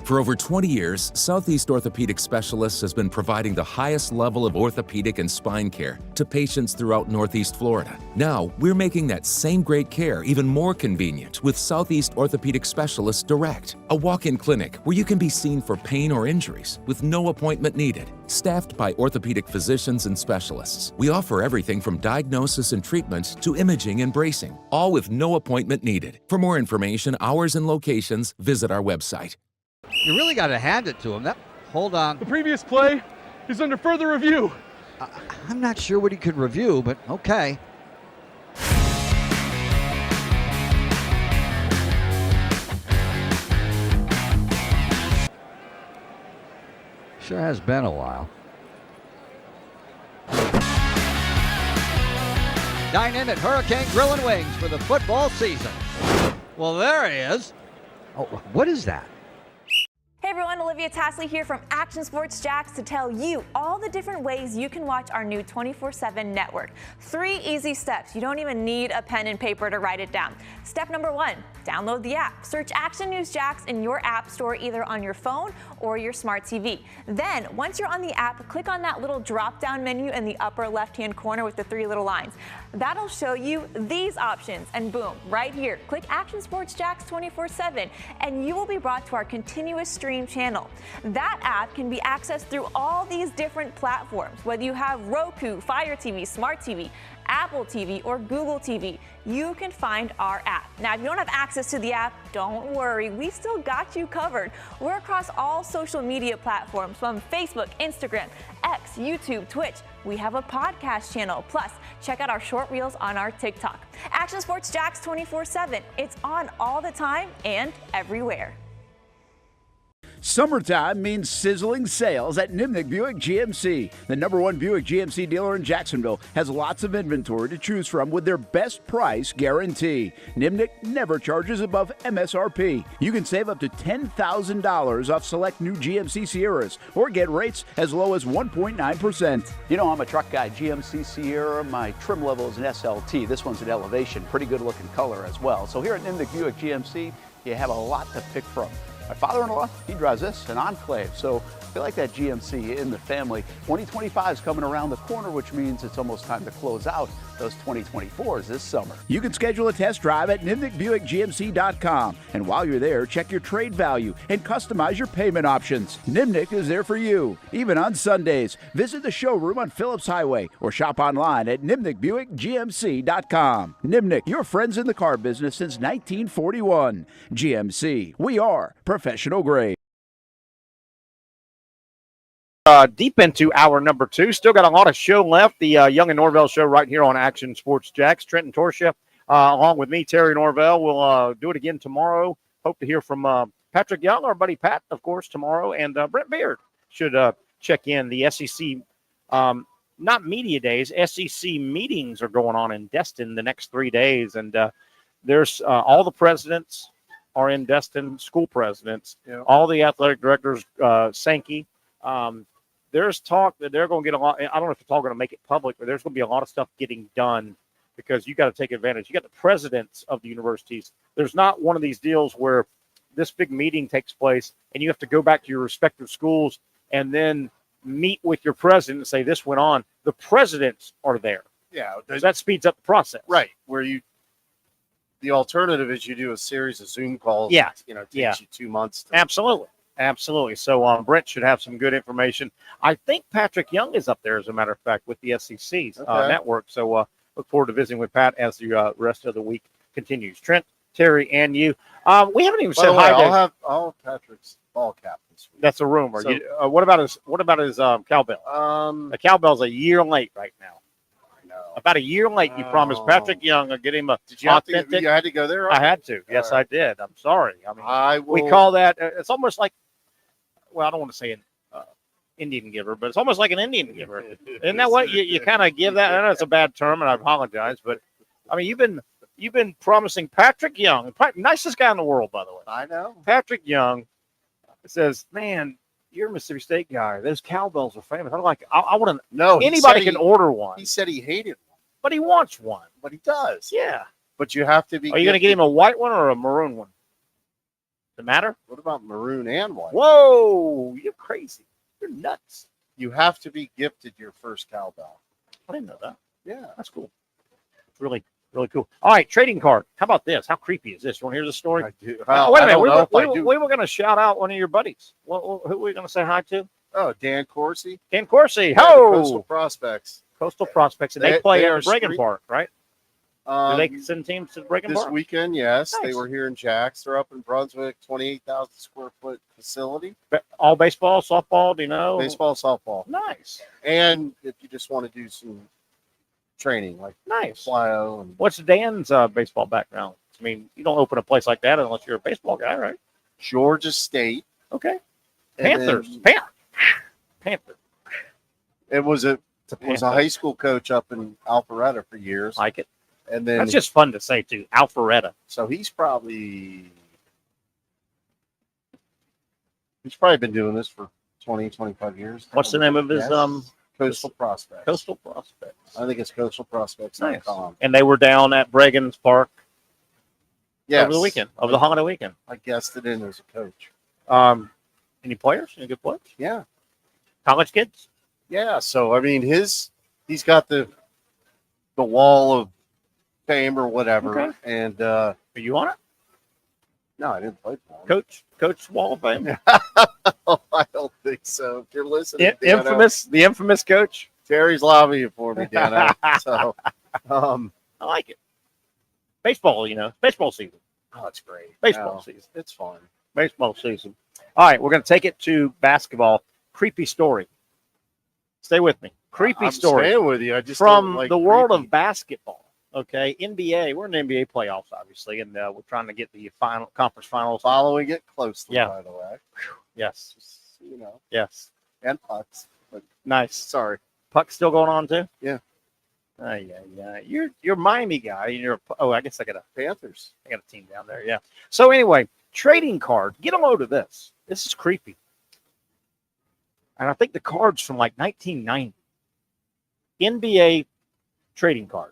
For over 20 years, Southeast Orthopedic Specialists has been providing the highest level of orthopedic and spine care to patients throughout Northeast Florida. Now, we're making that same great care even more convenient with Southeast Orthopedic Specialists Direct, a walk-in clinic where you can be seen for pain or injuries with no appointment needed. Staffed by orthopedic physicians and specialists, we offer everything from diagnosis and treatment to imaging and bracing, all with no appointment needed. For more information, hours, and locations, visit our website. You really got to hand it to him. Hold on. The previous play is under further review. I'm not sure what he could review, but okay. Sure has been a while. Dine in at Hurricane Grill and Wings for the football season. Well, there he is. Oh, what is that? Hey everyone, Olivia Tasley here from Action Sports Jax to tell you all the different ways you can watch our new 24/7 network. 3 easy steps. You don't even need a pen and paper to write it down. Step number 1, download the app. Search Action News Jax in your app store either on your phone or your smart TV. Then, once you're on the app, click on that little drop-down menu in the upper left-hand corner with the 3 little lines. That'll show you these options, and boom, right here, click Action Sports Jax 24/7, and you will be brought to our continuous stream channel. That app can be accessed through all these different platforms. Whether you have Roku, Fire TV, Smart TV, Apple TV, or Google TV, you can find our app. Now, if you don't have access to the app, don't worry, we still got you covered. We're across all social media platforms from Facebook, Instagram, X, YouTube, Twitch. We have a podcast channel. Plus, check out our short reels on our TikTok. Action Sports Jax 24/7. It's on all the time and everywhere. Summertime means sizzling sales at Nimnick Buick GMC. The #1 Buick GMC dealer in Jacksonville has lots of inventory to choose from with their best price guarantee. Nimnick never charges above MSRP. You can save up to $10,000 off select new GMC Sierras or get rates as low as 1.9%. You know, I'm a truck guy. GMC Sierra, my trim level is an SLT. This one's an Elevation. Pretty good looking color as well. So here at Nimnick Buick GMC, you have a lot to pick from. My father-in-law, he drives this, an Enclave, so I like that GMC in the family. 2025 is coming around the corner, which means it's almost time to close out those 2024s this summer. You can schedule a test drive at NimnickBuickGMC.com, and while you're there, check your trade value and customize your payment options. Nimnick is there for you, even on Sundays. Visit the showroom on Phillips Highway or shop online at NimnickBuickGMC.com. Nimnick, your friends in the car business since 1941. GMC, we are professional grade. Deep into hour number 2. Still got a lot of show left. The Young and Norvelle show right here on Action Sports Jax. Trenton Torchia, along with me, Terry Norvelle. We'll do it again tomorrow. Hope to hear from Patrick Young, our buddy Pat, of course, tomorrow. And Brent Beard should check in. The SEC, not media days, SEC meetings are going on in Destin the next 3 days. And there's all the presidents are in Destin, school presidents. Yeah. All the athletic directors, Sankey, There's talk that they're going to get a lot. I don't know if they're all going to make it public, but there's going to be a lot of stuff getting done because you got to take advantage. You got the presidents of the universities. There's not one of these deals where this big meeting takes place and you have to go back to your respective schools and then meet with your president and say this went on. The presidents are there. Yeah, that speeds up the process. Right. The alternative is you do a series of Zoom calls. Yeah. It takes you 2 months. Absolutely. So Brent should have some good information. I think Patrick Young is up there, as a matter of fact, with the SEC's network. So look forward to visiting with Pat as the rest of the week continues. Trent, Terry, and you. We haven't even said hi. I'll have Patrick's ball cap this week. That's a rumor. So, what about his cowbell? The cowbell's a year late right now. I know. About a year late. You promised Patrick Young. I'll get him a. Did you authentic. You had to go there? I had to. Yes, I did. I'm sorry. I mean, we call that. It's almost like. Well, I don't want to say an Indian giver, but it's almost like an Indian giver. Isn't that what you kind of give that? I know it's a bad term, and I apologize, but I mean, you've been promising Patrick Young, nicest guy in the world, by the way. I know. Patrick Young says, "Man, you're a Mississippi State guy. Those cowbells are famous. I want to know. Anybody can order one." He said he hated one, but he wants one. But he does. Yeah. But you have to be. Are you going to get him a white one or a maroon one? Does it matter? What about maroon and white? Whoa, you're crazy. You're nuts. You have to be gifted your first cowbell. I didn't know that. Yeah. That's cool. It's really, really cool. All right, trading card. How about this? How creepy is this? You want to hear the story? I do. Wait a minute. We were going to shout out one of your buddies. Who were we going to say hi to? Oh, Dan Corsi. Dan Corsi. Coastal Prospects. Coastal Prospects. And they play at Bregan Park, right? Do they send teams to Bregan Park? This weekend, yes. Nice. They were here in Jax. They're up in Brunswick, 28,000 square foot facility. All baseball, softball, do you know? Baseball, softball. Nice. And if you just want to do some training, like flyo. And what's Dan's baseball background? I mean, you don't open a place like that unless you're a baseball guy, right? Georgia State. Okay. And Panthers. Panther. It was a high school coach up in Alpharetta for years. Like it. And then that's just fun to say too. Alpharetta. So he's probably been doing this for 20, 25 years. What's the name of his Coastal Prospects? Coastal Prospects. I think it's coastalprospects.com. Nice. And they were down at Bregan's Park. Yes. Over the weekend. Over the holiday weekend. I guessed it in as a coach. Any players? Any good players? Yeah. College kids? Yeah. So I mean he's got the wall of fame or whatever. Okay. And are you on it? No, I didn't play for him. Coach Wall of Fame. I don't think so. If you're listening, the infamous coach. Terry's lobbying for me, Dano. So I like it. Baseball, baseball season. Oh, it's great. Baseball season. It's fun. Baseball season. All right, we're going to take it to basketball. Creepy story. Stay with me. Creepy story. I'm staying with you. I just from like the world of basketball. Okay, NBA. We're in the NBA playoffs, obviously, and we're trying to get the conference finals. Following it closely, by the way. Yes. Just, Yes. And pucks. But nice. Sorry. Puck's still going on too? Yeah. Yeah. You're Miami guy. I guess I got Panthers. I got a team down there. Yeah. So anyway, trading card. Get a load of this. This is creepy. And I think the card's from like 1990. NBA trading card.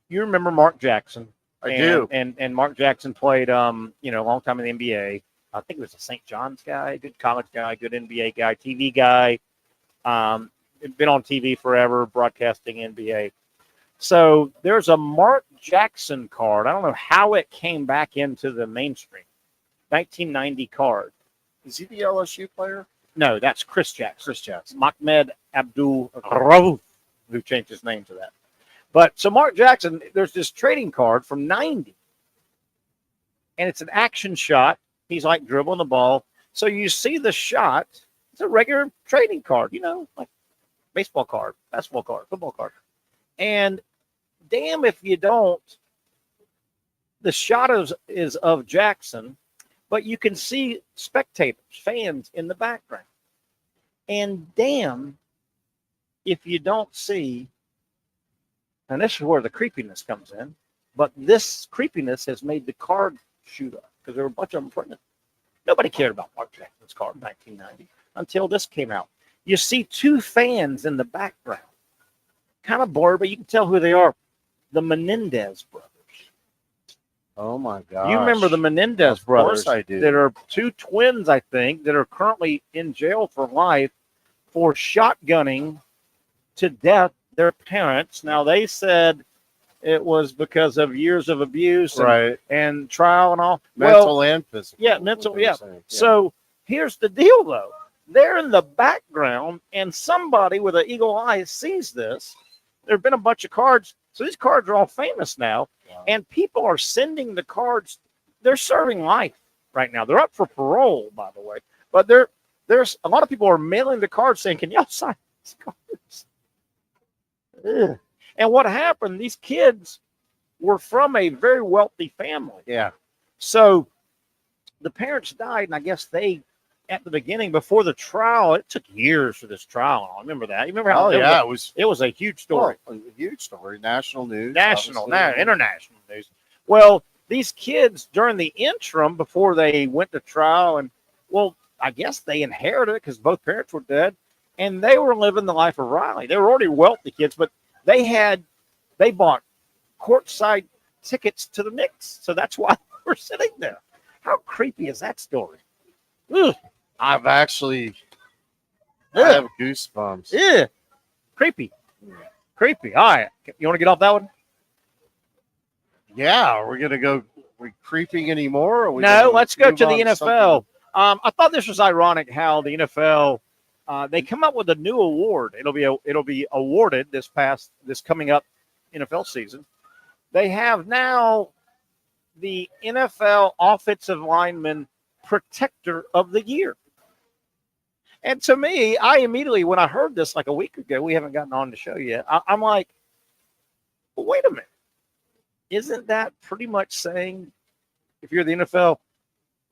You remember Mark Jackson? I do. And Mark Jackson played, a long time in the NBA. I think he was a St. John's guy, good college guy, good NBA guy, TV guy. Been on TV forever, broadcasting NBA. So there's a Mark Jackson card. I don't know how it came back into the mainstream. 1990 card. Is he the LSU player? No, that's Chris Jackson. Mahmoud Abdul-Rauf, who changed his name to that. But so Mark Jackson, there's this trading card from 90. And it's an action shot. He's like dribbling the ball. So you see the shot. It's a regular trading card, like baseball card, basketball card, football card. And damn if you don't, the shot is of Jackson, but you can see spectators, fans in the background. And damn if you don't see, and this is where the creepiness comes in, but this creepiness has made the card shoot up because there were a bunch of them printed. Nobody cared about Mark Jackson's card in 1990. until this came out. You see two fans in the background, kind of blurred, but you can tell who they are. The Menendez brothers. Oh my gosh. You remember the Menendez brothers? Of course I do. That are two twins, I think, that are currently in jail for life for shotgunning to death their parents. Now, they said it was because of years of abuse and trial and all. Mental and physical. Yeah, mental, yeah. So here's the deal, though. They're in the background, and somebody with an eagle eye sees this. There have been a bunch of cards. So these cards are all famous now, and people are sending the cards. They're serving life right now. They're up for parole, by the way. But there's a lot of people are mailing the cards saying, "Can y'all sign these cards?" Ugh. And what happened? These kids were from a very wealthy family. Yeah. So the parents died, and I guess they, at the beginning, before the trial, it took years for this trial. I remember that. You remember how? It was a huge story. Well, a huge story. National news. International news. Well, these kids during the interim before they went to trial, and I guess they inherited it because both parents were dead, and they were living the life of Riley. They were already wealthy kids, but they bought courtside tickets to the Knicks, so that's why we're sitting there. How creepy is that story? Ugh. I have goosebumps. Yeah. Creepy. All right. You want to get off that one? Yeah. Are we going to go creeping anymore? No, let's go to the NFL. I thought this was ironic how the NFL, they come up with a new award. It'll be awarded this coming up NFL season. They have now the NFL Offensive Lineman Protector of the Year. And to me, I immediately, when I heard this like a week ago, we haven't gotten on the show yet, I'm like, well, wait a minute. Isn't that pretty much saying, if you're the NFL,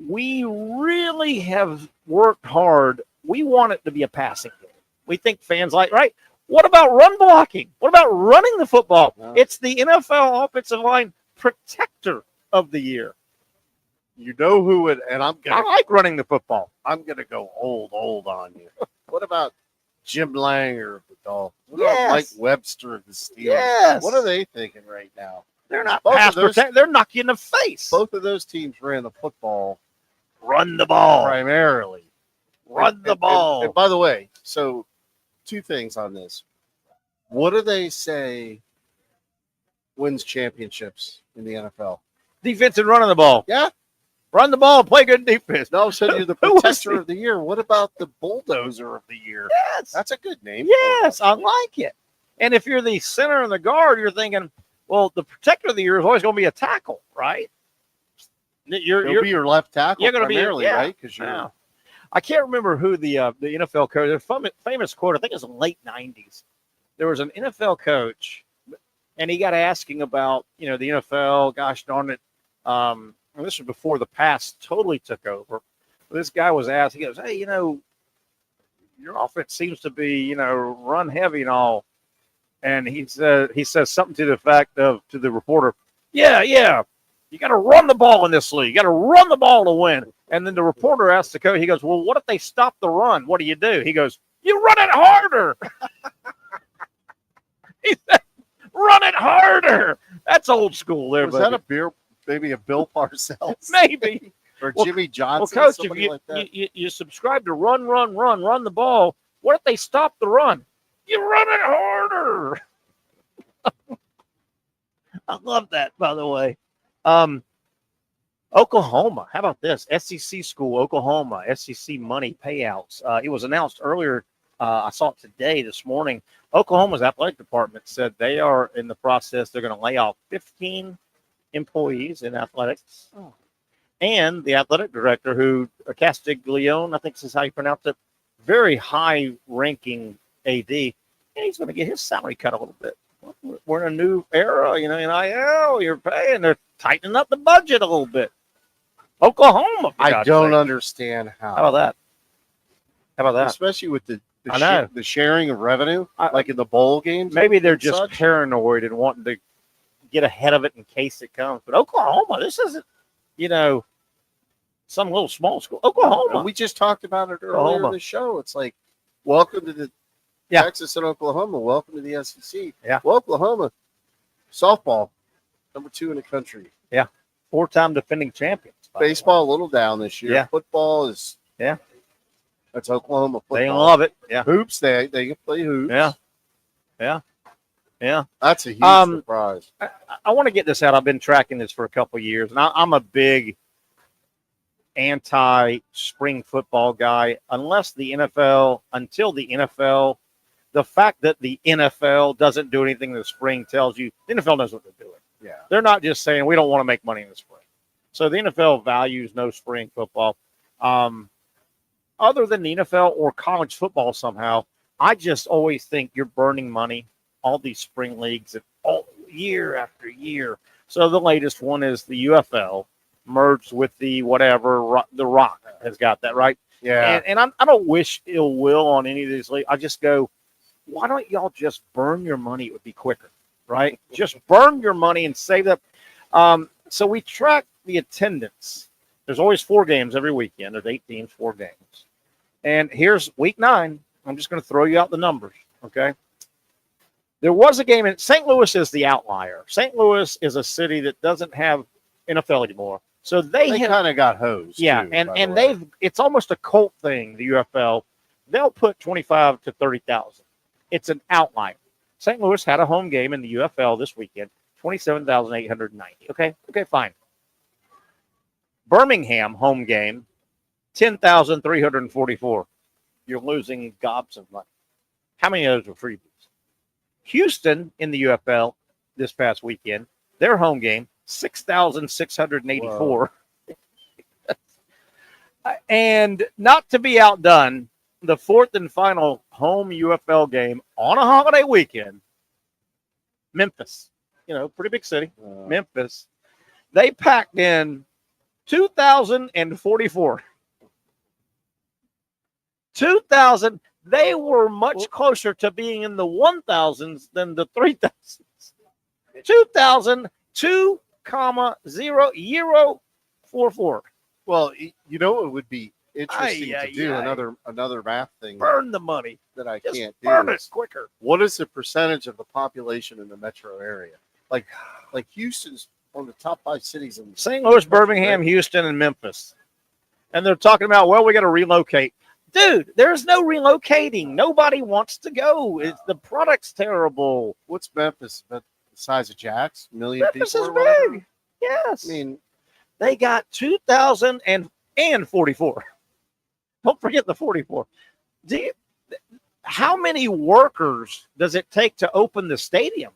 we really have worked hard. We want it to be a passing game. We think fans like, right? What about run blocking? What about running the football? No. It's the NFL Offensive Line Protector of the Year. You know who would, and I like running the football. I'm going to go old on you. What about Jim Langer of the Dolphins? What about Mike Webster of the Steelers? Yes. What are they thinking right now? They're not pass protect. They're knocking you in the face. Both of those teams ran the football. Run the ball. Primarily. Run the ball. And by the way, so two things on this. What do they say wins championships in the NFL? Defense and running the ball. Yeah. Run the ball, play good defense. No, so you're the protector of the year. What about the bulldozer of the year? Yes. That's a good name. Yes, I like it. And if you're the center and the guard, you're thinking, well, the protector of the year is always going to be a tackle, right? You'll be your left tackle you're going to primarily, be, right? Because I can't remember who the NFL coach. There's a famous quote. I think it was in the late 90s. There was an NFL coach, and he got asking about, the NFL. Gosh darn it. And this was before the pass totally took over. This guy was asked, he goes, hey, your offense seems to be, run heavy and all. And he says something to the fact of, to the reporter, yeah, you got to run the ball in this league. You got to run the ball to win. And then the reporter asks the coach, he goes, well, what if they stop the run? What do? He goes, you run it harder. He said, run it harder. That's old school there. Was that a beer? Maybe a Bill Parcells. Maybe. Or Jimmy Johnson. Well, Coach, if you subscribe to run the ball, what if they stop the run? You run it harder. I love that, by the way. Oklahoma. How about this? SEC school, Oklahoma, SEC money payouts. It was announced earlier. I saw it this morning. Oklahoma's athletic department said they are in the process. They're going to lay off 15 employees in athletics. Oh. And the athletic director, who Castiglione, I think this is how you pronounce it, very high-ranking AD, and he's going to get his salary cut a little bit. We're in a new era, NIL, you're paying. They're tightening up the budget a little bit. Oklahoma. I don't understand how. How about that? Especially with the sharing of revenue, like in the bowl games. Maybe they're just paranoid and wanting to get ahead of it in case it comes. But Oklahoma, this isn't, some little small school, Oklahoma. And we just talked about it earlier Oklahoma. in the show. It's like, welcome to the Texas and Oklahoma. Welcome to the SEC. Yeah. Well, Oklahoma softball, number 2 in the country. Yeah. 4-time defending champions. Baseball a little down this year. Yeah. Football is that's Oklahoma football. They love it. Yeah. Hoops, they can play hoops. Yeah. Yeah. Yeah. That's a huge surprise. I want to get this out. I've been tracking this for a couple of years, and I'm a big anti-spring football guy. Until the NFL, the fact that the NFL doesn't do anything in the spring tells you the NFL knows what they're doing. Yeah. They're not just saying we don't want to make money in the spring. So the NFL values no spring football. Other than the NFL or college football somehow, I just always think you're burning money, all these spring leagues, all year after year. So the latest one is the UFL merged with the whatever, the Rock has got that, right? Yeah. And I don't wish ill will on any of these leagues. I just go, why don't y'all just burn your money? It would be quicker, right? Just burn your money and save that. So we track the attendance. There's always 4 games every weekend. There's 8 teams, 4 games. And here's week 9. I'm just going to throw you out the numbers, okay? There was a game in St. Louis is the outlier. St. Louis is a city that doesn't have NFL anymore. So they kind of got hosed. Yeah, too, and it's almost a cult thing, the UFL. They'll put 25 to 30,000. It's an outlier. St. Louis had a home game in the UFL this weekend, 27,890. Okay, fine. Birmingham home game, 10,344. You're losing gobs of money. How many of those were freebies? Houston in the UFL this past weekend, their home game, 6,684. And not to be outdone, the 4th and final home UFL game on a holiday weekend, Memphis, pretty big city, Memphis, they packed in 2,044. 2,000. They were much closer to being in the 1,000s than the 3,000s. 2,000,044. Well, it would be interesting to do another math thing. Burn the money that I Just can't burn do. it quicker. What is the percentage of the population in the metro area? Like Houston's one of the top 5 cities in St. Louis, Birmingham, Houston, and Memphis. And they're talking about, we got to relocate. Dude, there's no relocating. Nobody wants to go. The product's terrible. What's Memphis? About the size of Jack's? Million Memphis people? is big. Yes. I mean, they got 2,044. Don't forget the 44. How many workers does it take to open the stadium?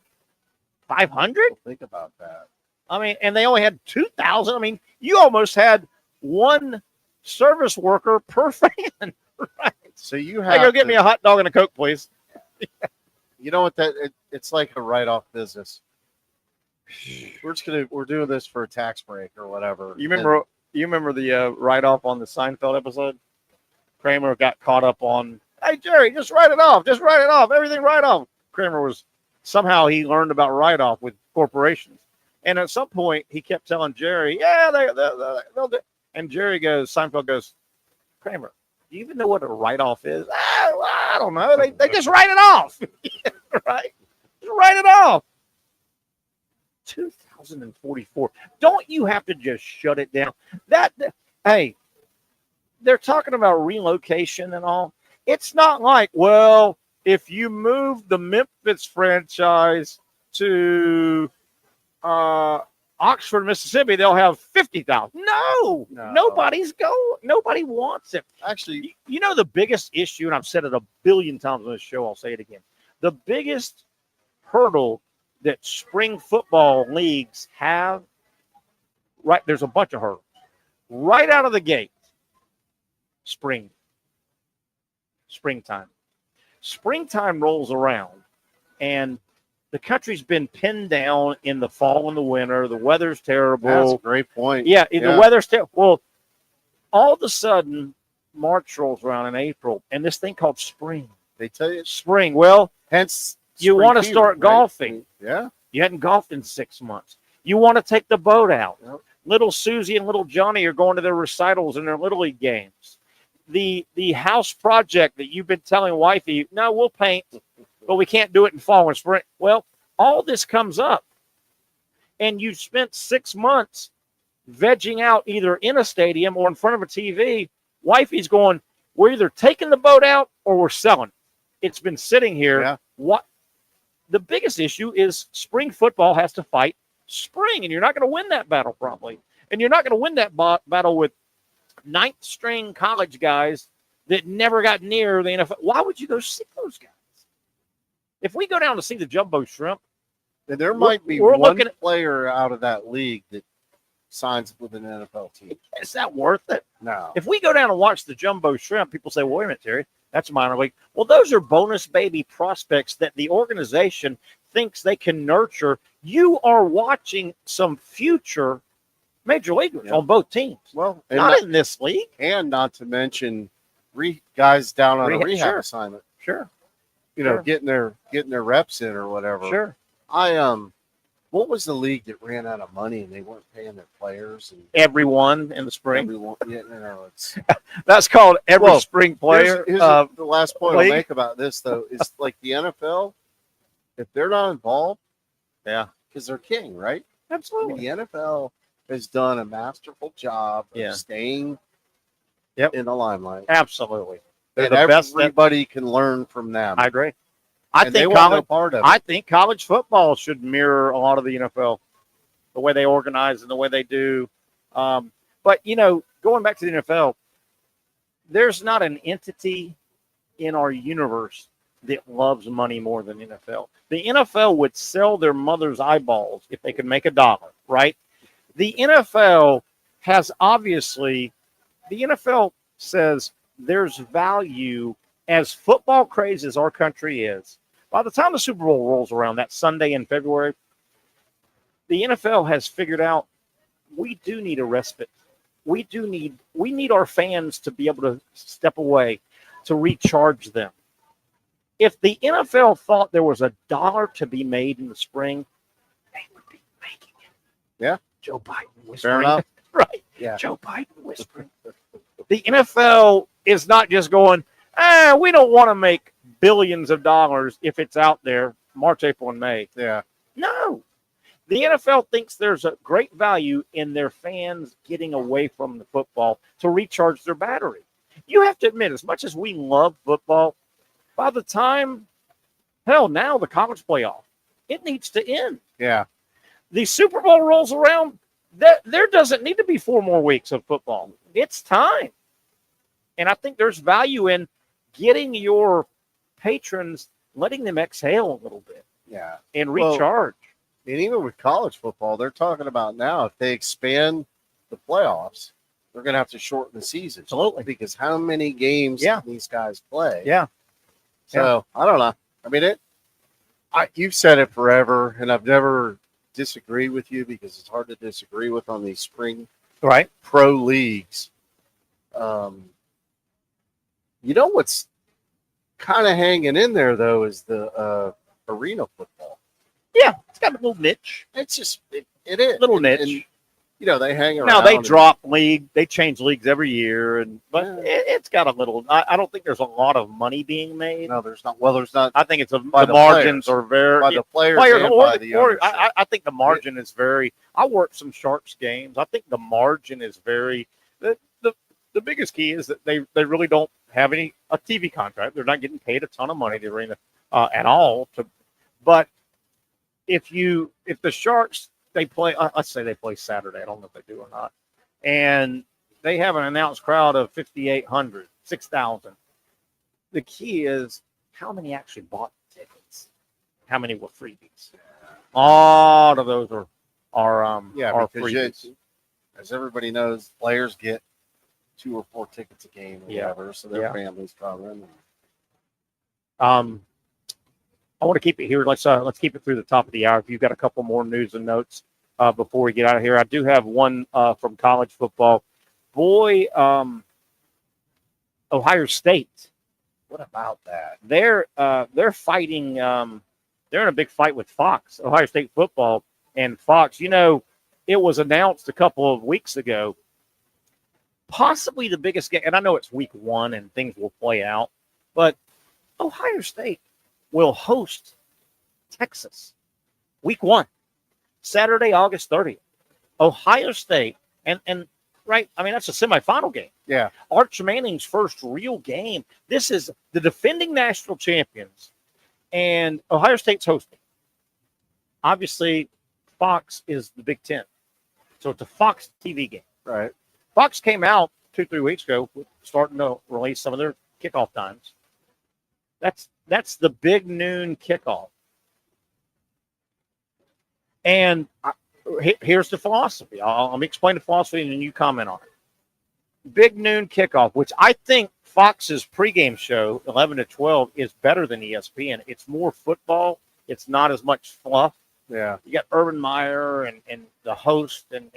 500? Think about that. I mean, and they only had 2,000. I mean, you almost had one service worker per fan. Right. So you have Hey, go get me a hot dog and a Coke, please. You know what? It's like a write-off business. We're doing this for a tax break or whatever. You remember the write-off on the Seinfeld episode? Kramer got caught up on, hey, Jerry, just write it off. Just write it off. Everything write off. Kramer somehow he learned about write-off with corporations. And at some point, he kept telling Jerry, they'll do. And Seinfeld goes, Kramer, do you even know what a write-off is? I don't know. They just write it off. Right? Just write it off. 2,044. Don't you have to just shut it down? Hey, they're talking about relocation and all. It's not like, if you move the Memphis franchise to Oxford, Mississippi, they'll have 50,000. No, nobody's going. Nobody wants it. Actually, the biggest issue, and I've said it a billion times on this show, I'll say it again. The biggest hurdle that spring football leagues have, right? There's a bunch of hurdles. Right out of the gate, springtime. Springtime rolls around, and the country's been pinned down in the fall and the winter. The weather's terrible. That's a great point. Yeah. The weather's terrible. Well, all of a sudden, March rolls around in April, and this thing called spring. They tell you spring. Well, hence you want to start golfing. Yeah. You hadn't golfed in 6 months. You want to take the boat out. Yep. Little Susie and little Johnny are going to their recitals and their Little League games. The house project that you've been telling wifey, no, we'll paint, but we can't do it in fall and spring. Well, all this comes up. And you spent 6 months vegging out either in a stadium or in front of a TV. Wifey's going, we're either taking the boat out or we're selling. It's been sitting here. Yeah. What the biggest issue is spring football has to fight spring, and you're not going to win that battle probably. And you're not going to win that battle with ninth string college guys that never got near the NFL. Why would you go see those guys? If we go down to see the Jumbo Shrimp, then there might be we're one looking at, player out of that league that signs with an NFL team. Is that worth it? No. If we go down and watch the Jumbo Shrimp, people say, well, wait a minute, Terry, that's minor league. Well, those are bonus baby prospects that the organization thinks they can nurture. You are watching some future major leaguers on both teams. Well, not in this league. And not to mention guys down on a rehab sure. assignment. Sure. You know, getting their reps in or whatever. Sure. What was the league that ran out of money and they weren't paying their players? And everyone in the spring. Everyone, yeah, no, it's that's called spring player. Here's the last point I'll make about this though is like the NFL, if they're not involved, because they're king, right? Absolutely. I mean, the NFL has done a masterful job of staying in the limelight. Absolutely. They're and the best. Everybody can learn from them. I agree. I think college football should mirror a lot of the NFL, the way they organize and the way they do. But, you know, going back to the NFL, there's not an entity in our universe that loves money more than the NFL. The NFL would sell their mother's eyeballs if they could make $1, right? The NFL has the NFL says there's value as football crazy as our country is. By the time the Super Bowl rolls around that Sunday in February, the NFL has figured out we do need a respite. We need our fans to be able to step away to recharge them. If the NFL thought there was $1 to be made in the spring, they would be making it. Yeah. Joe Biden whispering. Fair enough. Right. Yeah. Joe Biden whispering. The NFL is not just going, we don't want to make billions of dollars if it's out there March, April, and May. Yeah. No. The NFL thinks there's a great value in their fans getting away from the football to recharge their battery. You have to admit, as much as we love football, by the time, now the college playoff, it needs to end. Yeah. The Super Bowl rolls around, there doesn't need to be 4 more weeks of football. It's time. And I think there's value in getting your patrons, letting them exhale a little bit. Yeah. And recharge. And even with college football, they're talking about now if they expand the playoffs, they're going to have to shorten the season. Absolutely. Because how many games can these guys play? Yeah. So, I don't know. I mean, you've said it forever, and I've never disagreed with you because it's hard to disagree with on these spring pro leagues. You know what's kind of hanging in there, though, is the arena football. Yeah, it's got a little niche. It's just, it is. Little niche. And, you know, they hang around. Now, they drop league. They change leagues every year. But it's got a little, I don't think there's a lot of money being made. No, there's not. Well, there's not. I think it's the margins are very. By the players and by the owners. I think the margin is very, I worked some Sharks games. I think the margin is very, the biggest key is that they really don't have a TV contract. They're not getting paid a ton of money, the arena, at all. But if the Sharks, they play, let's say they play Saturday. I don't know if they do or not. And they have an announced crowd of 5,800, 6,000. The key is how many actually bought tickets? How many were freebies? All of those are freebies. As everybody knows, players get 2 or 4 tickets a game or whatever, so their families come in. I want to keep it here. Let's keep it through the top of the hour. If you've got a couple more news and notes before we get out of here, I do have one from college football. Boy, Ohio State. What about that? They're fighting. They're in a big fight with Fox. Ohio State football and Fox. You know, it was announced a couple of weeks ago, possibly the biggest game, and I know it's week 1 and things will play out, but Ohio State will host Texas week 1, Saturday, August 30th. Ohio State, and right, I mean, that's a semifinal game. Yeah. Arch Manning's first real game. This is the defending national champions, and Ohio State's hosting. Obviously, Fox is the Big Ten. So it's a Fox TV game. Right. Fox came out 2-3 weeks ago, starting to release some of their kickoff times. That's the big noon kickoff. And here's the philosophy. Let me explain the philosophy and then you comment on it. Big noon kickoff, which I think Fox's pregame show, 11 to 12, is better than ESPN. It's more football. It's not as much fluff. Yeah. You got Urban Meyer and the host and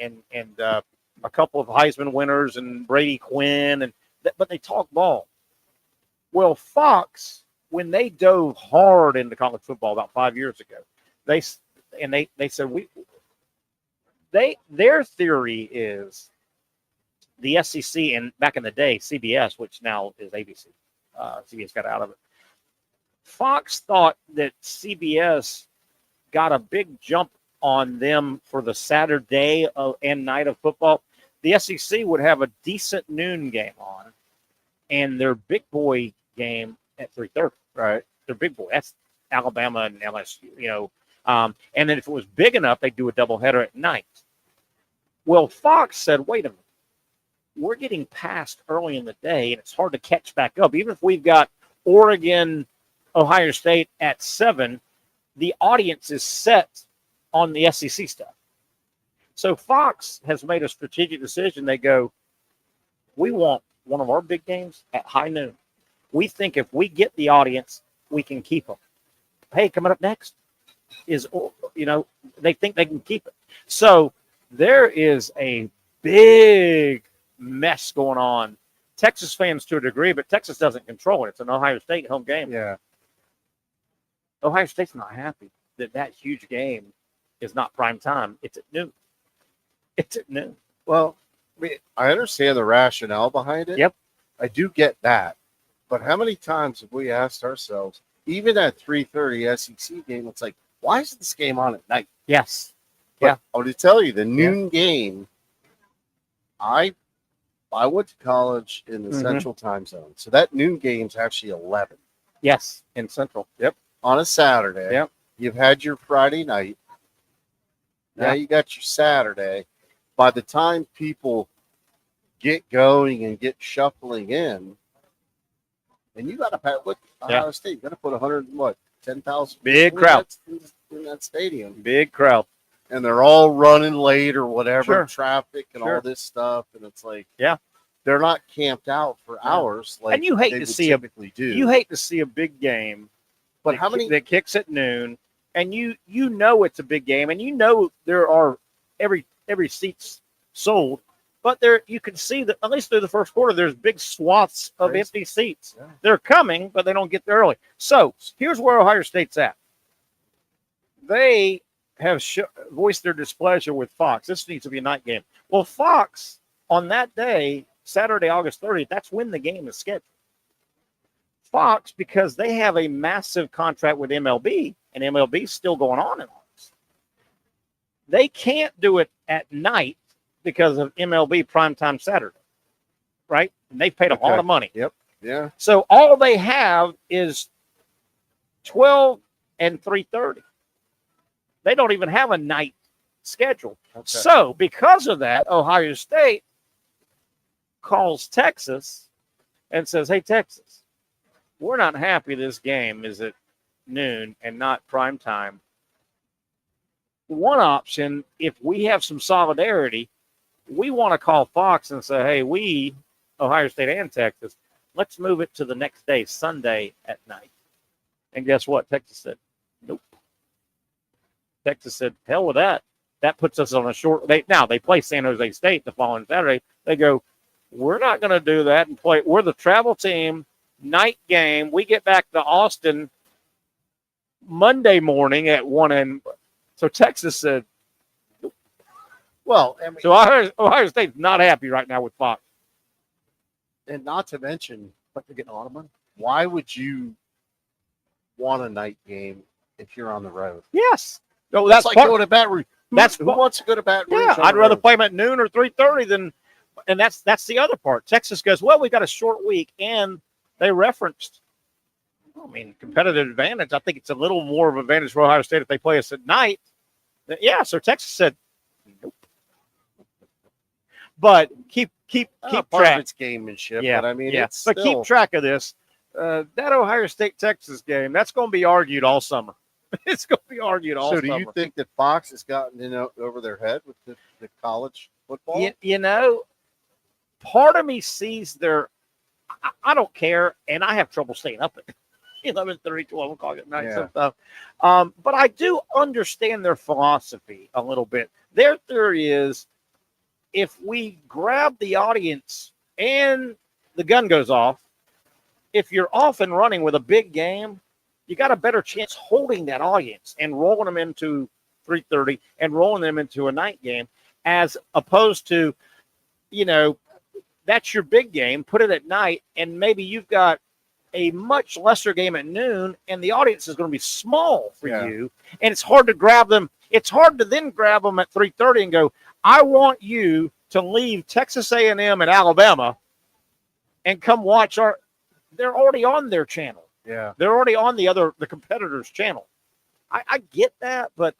a couple of Heisman winners and Brady Quinn, but they talk ball. Well, Fox, when they dove hard into college football about 5 years ago, they said their theory is the SEC, and back in the day CBS, which now is ABC, CBS got out of it. Fox thought that CBS got a big jump on them for the Saturday and night of football. The SEC would have a decent noon game on, and their big boy game at 3:30. Right. Their big boy. That's Alabama and LSU, and then if it was big enough, they'd do a doubleheader at night. Well, Fox said, wait a minute. We're getting past early in the day, and it's hard to catch back up. Even if we've got Oregon, Ohio State at 7, the audience is set on the SEC stuff. So Fox has made a strategic decision. They go, we want one of our big games at high noon. We think if we get the audience, we can keep them. Hey, coming up next is, they think they can keep it. So there is a big mess going on. Texas fans to a degree, but Texas doesn't control it. It's an Ohio State home game. Yeah. Ohio State's not happy that huge game is not prime time. It's at noon. It's at noon. Well, I understand the rationale behind it. Yep. I do get that. But how many times have we asked ourselves, even at 3:30 SEC game, it's like, why is this game on at night? Yes. But Yeah. I would tell you, the noon game, I went to college in the Central Time Zone. So that noon game's actually 11. Yes, in Central. Yep. On a Saturday. Yep. You've had your Friday night. Now you got your Saturday. By the time people get going and get shuffling in, and you got to pay with Ohio State, you got to put 10,000 big crowd in that stadium. Big crowd. And they're all running late or whatever, Sure. traffic and all this stuff. And it's like, yeah, they're not camped out for hours like and you hate they to would see typically do. You hate to see a big game, But how many that kicks at noon, and you know it's a big game, and you know there are every seat's sold, but there you can see that at least through the first quarter, there's big swaths of empty seats. Yeah. They're coming, but they don't get there early. So here's where Ohio State's at. They have voiced their displeasure with Fox. This needs to be a night game. Well, Fox on that day, Saturday, August 30th, that's when the game is scheduled. Fox, because they have a massive contract with MLB, and MLB is still going on in August. They can't do it at night because of MLB primetime Saturday, right? And they've paid a lot of money. Yep. Yeah. So all they have is 12 and 3:30. They don't even have a night schedule. Okay. So because of that, Ohio State calls Texas and says, hey, Texas, we're not happy this game is at noon and not prime time. One option, if we have some solidarity, we want to call Fox and say, hey, we, Ohio State and Texas, let's move it to the next day, Sunday at night. And guess what? Texas said, nope. Texas said, hell with that. That puts us on a short – now they play San Jose State the following Saturday. They go, we're not going to do that and play – we're the travel team, night game. We get back to Austin Monday morning at 1 a.m. So Texas said, nope. Well, I mean, So Ohio State's not happy right now with Fox. and not to mention, but they're getting a lot of money. Why would you want a night game if you're on the road? Yes. No, That's like going to Baton Rouge. Who what- wants to go to Baton Rouge? Yeah, on I'd the rather road? play them at noon or 3:30 than, and that's the other part. Texas goes, well, we got a short week, and they referenced, I mean, competitive advantage. I think it's a little more of an advantage for Ohio State if they play us at night. Yeah, so Texas said, nope. But keep Part track. of it's gamemanship, Yeah, but I mean, yeah. it's But still, keep track of this. That Ohio State Texas game, that's going to be argued all summer. It's going to be argued all So summer. do you think that Fox has gotten over their head with the college football? You know, part of me sees I don't care, and I have trouble staying up at 11:30, 12 o'clock at night sometimes. But I do understand their philosophy a little bit. Their theory is if we grab the audience and the gun goes off, if you're off and running with a big game, you got a better chance holding that audience and rolling them into 3:30 and rolling them into a night game, as opposed to, that's your big game, put it at night, and maybe you've got a much lesser game at noon, and the audience is going to be small for you, and it's hard to grab them. It's hard to then grab them at 3:30 and go, I want you to leave Texas A&M and Alabama and come watch they're already on their channel. Yeah. They're already on the competitor's channel. I get that, but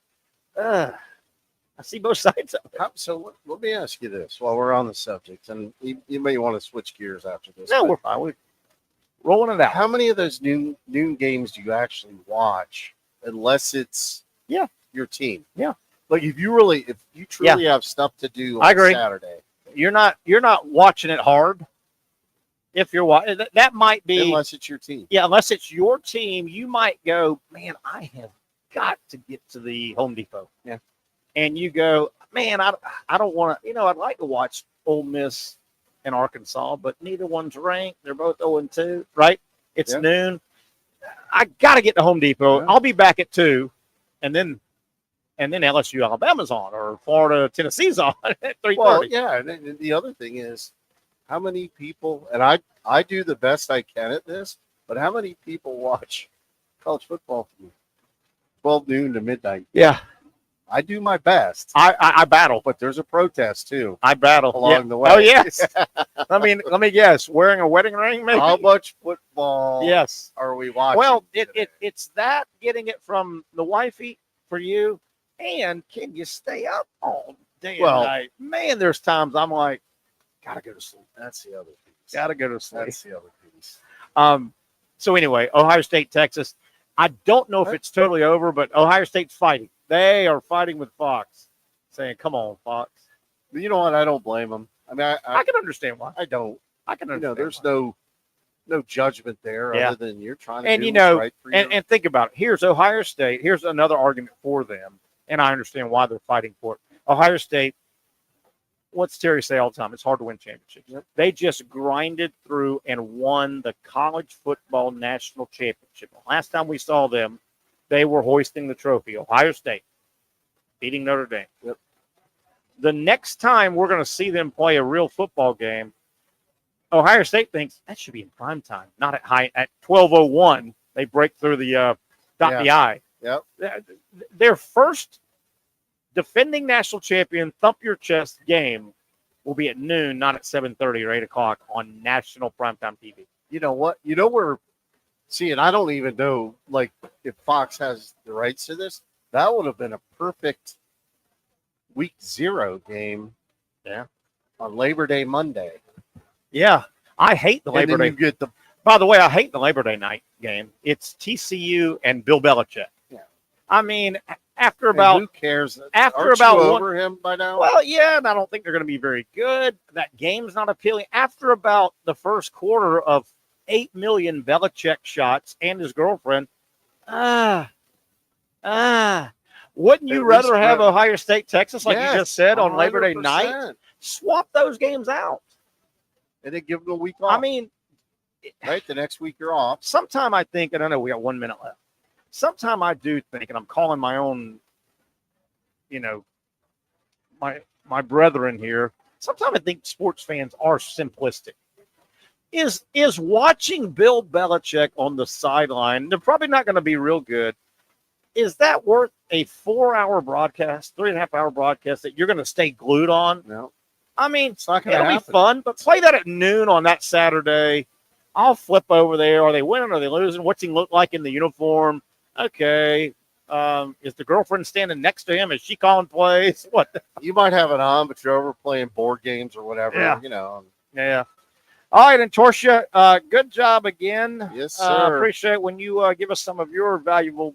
I see both sides of it. So let me ask you this while we're on the subject, and you may want to switch gears after this. No, we're fine. We're rolling it out. How many of those noon games do you actually watch, unless it's your team? Yeah. Like if you truly have stuff to do on I agree. Saturday, You're not watching it hard. If you're watching, that might be, unless it's your team. Yeah, unless it's your team, you might go, man, I have got to get to the Home Depot. Yeah. And you go, man, I don't want to, I'd like to watch Ole Miss and Arkansas, but neither one's ranked. They're both 0-2, right? It's noon. I got to get to Home Depot. Yeah. I'll be back at 2, and then LSU Alabama's on, or Florida Tennessee's on at 3:30. Well, yeah, and the other thing is, how many people, and I do the best I can at this, but how many people watch college football from 12 noon to midnight? Yeah. I do my best. I battle. But there's a protest, too. I battle. Along the way. Oh, yes. let me guess. Wearing a wedding ring, maybe? How much football are we watching? Well, it's that, getting it from the wifey for you, and can you stay up all day and night? Man, there's times I'm like, gotta go to sleep. That's the other piece. Gotta go to sleep. That's the other piece. So anyway, Ohio State, Texas. I don't know if it's totally over, but Ohio State's fighting. They are fighting with Fox, saying, come on, Fox. But you know what? I don't blame them. I mean, I can understand why. I don't. I can understand. There's why. no judgment there other than you're trying to and do what's right for and think about it. Here's Ohio State. Here's another argument for them, and I understand why they're fighting for it. Ohio State, what's Terry say all the time? It's hard to win championships. Yep. They just grinded through and won the college football national championship. Last time we saw them, they were hoisting the trophy. Ohio State beating Notre Dame. Yep. The next time we're going to see them play a real football game, Ohio State thinks that should be in prime time, not at 12:01. They break through the the I. Yep. Their first defending national champion thump your chest game will be at noon, not at 7:30 or 8 o'clock on national primetime TV. You know what? You know where? See, and I don't even know, like, if Fox has the rights to this. That would have been a perfect week 0 game. Yeah. On Labor Day Monday. Yeah. I hate the Labor Day. You get the. By the way, I hate the Labor Day night game. It's TCU and Bill Belichick. Yeah. I mean, after about. Who cares? After Aren't about you over him by now? Well, yeah, and I don't think they're going to be very good. That game's not appealing. After about the first quarter of 8 million Belichick shots and his girlfriend, wouldn't you rather have Ohio State, Texas, like you just said, on Labor Day night? Swap those games out. And then give them a week off. I mean, right? The next week you're off. Sometime I think, and I know we got 1 minute left. Sometime I do think, and I'm calling my own, my my brethren here, sometimes I think sports fans are simplistic. Is watching Bill Belichick on the sideline, they're probably not going to be real good. Is that worth a 4-hour broadcast, 3.5-hour broadcast that you're going to stay glued on? No. I mean, it's not going to it'll happen. be fun, but play that at noon on that Saturday. I'll flip over there. Are they winning? Are they losing? What's he look like in the uniform? Okay. Is the girlfriend standing next to him? Is she calling plays? What? You might have it on, but you're over playing board games or whatever. Yeah. You know. Yeah. All right, and Torsia, good job again. Yes, sir. Appreciate when you give us some of your valuable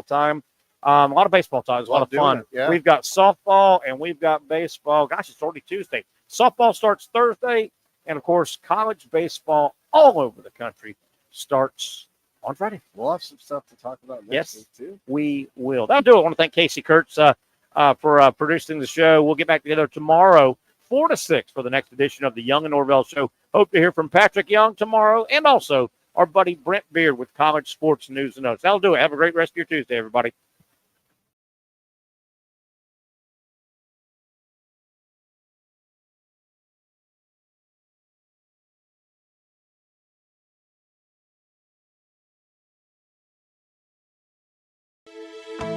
time. A lot of baseball time. It's a lot of fun. Yeah. We've got softball and we've got baseball. Gosh, it's already Tuesday. Softball starts Thursday, and of course, college baseball all over the country starts on Friday. We'll have some stuff to talk about next week, too. We will. That'll do it. I want to thank Casey Kurtz for producing the show. We'll get back together tomorrow, 4 to 6, for the next edition of the Young and Norvelle Show. Hope to hear from Patrick Young tomorrow, and also our buddy Brent Beard with College Sports News and Notes. That'll do it. Have a great rest of your Tuesday, everybody.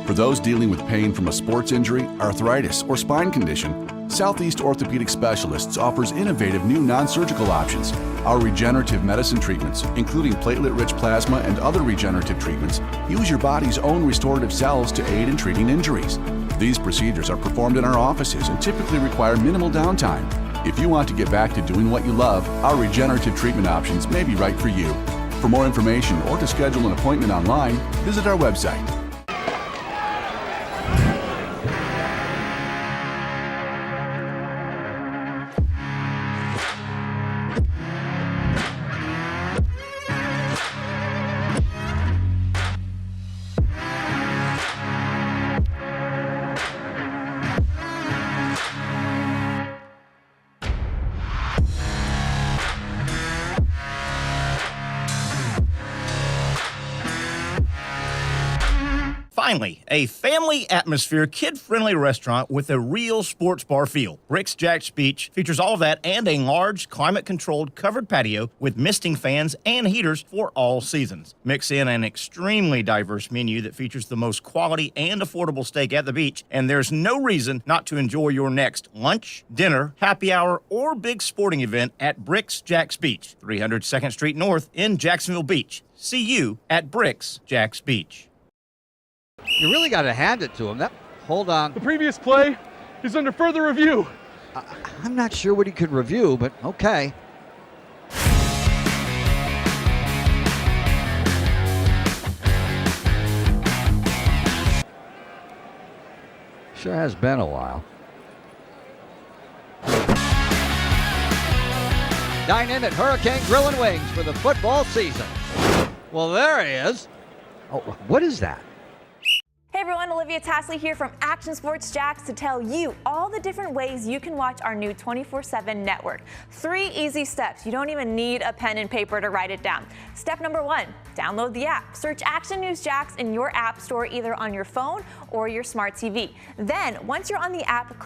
For those dealing with pain from a sports injury, arthritis, or spine condition, Southeast Orthopedic Specialists offers innovative new non-surgical options. Our regenerative medicine treatments, including platelet-rich plasma and other regenerative treatments, use your body's own restorative cells to aid in treating injuries. These procedures are performed in our offices and typically require minimal downtime. If you want to get back to doing what you love, our regenerative treatment options may be right for you. For more information or to schedule an appointment online, visit our website. Finally, a family atmosphere, kid-friendly restaurant with a real sports bar feel. Rick's Jack's Beach features all of that and a large, climate-controlled covered patio with misting fans and heaters for all seasons. Mix in an extremely diverse menu that features the most quality and affordable steak at the beach, and there's no reason not to enjoy your next lunch, dinner, happy hour, or big sporting event at Rick's Jack's Beach, 300 2nd Street North in Jacksonville Beach. See you at Rick's Jack's Beach. You really got to hand it to him. Hold on. The previous play is under further review. I'm not sure what he could review, but okay. Sure has been a while. Dynamic Hurricane Grill and Wings for the football season. Well, there he is. Oh, what is that? Hey everyone, Olivia Tasley here from Action Sports Jax to tell you all the different ways you can watch our new 24/7 network. 3 easy steps. You don't even need a pen and paper to write it down. Step number 1, download the app. Search Action News Jax in your app store either on your phone or your smart TV. Then, once you're on the app, click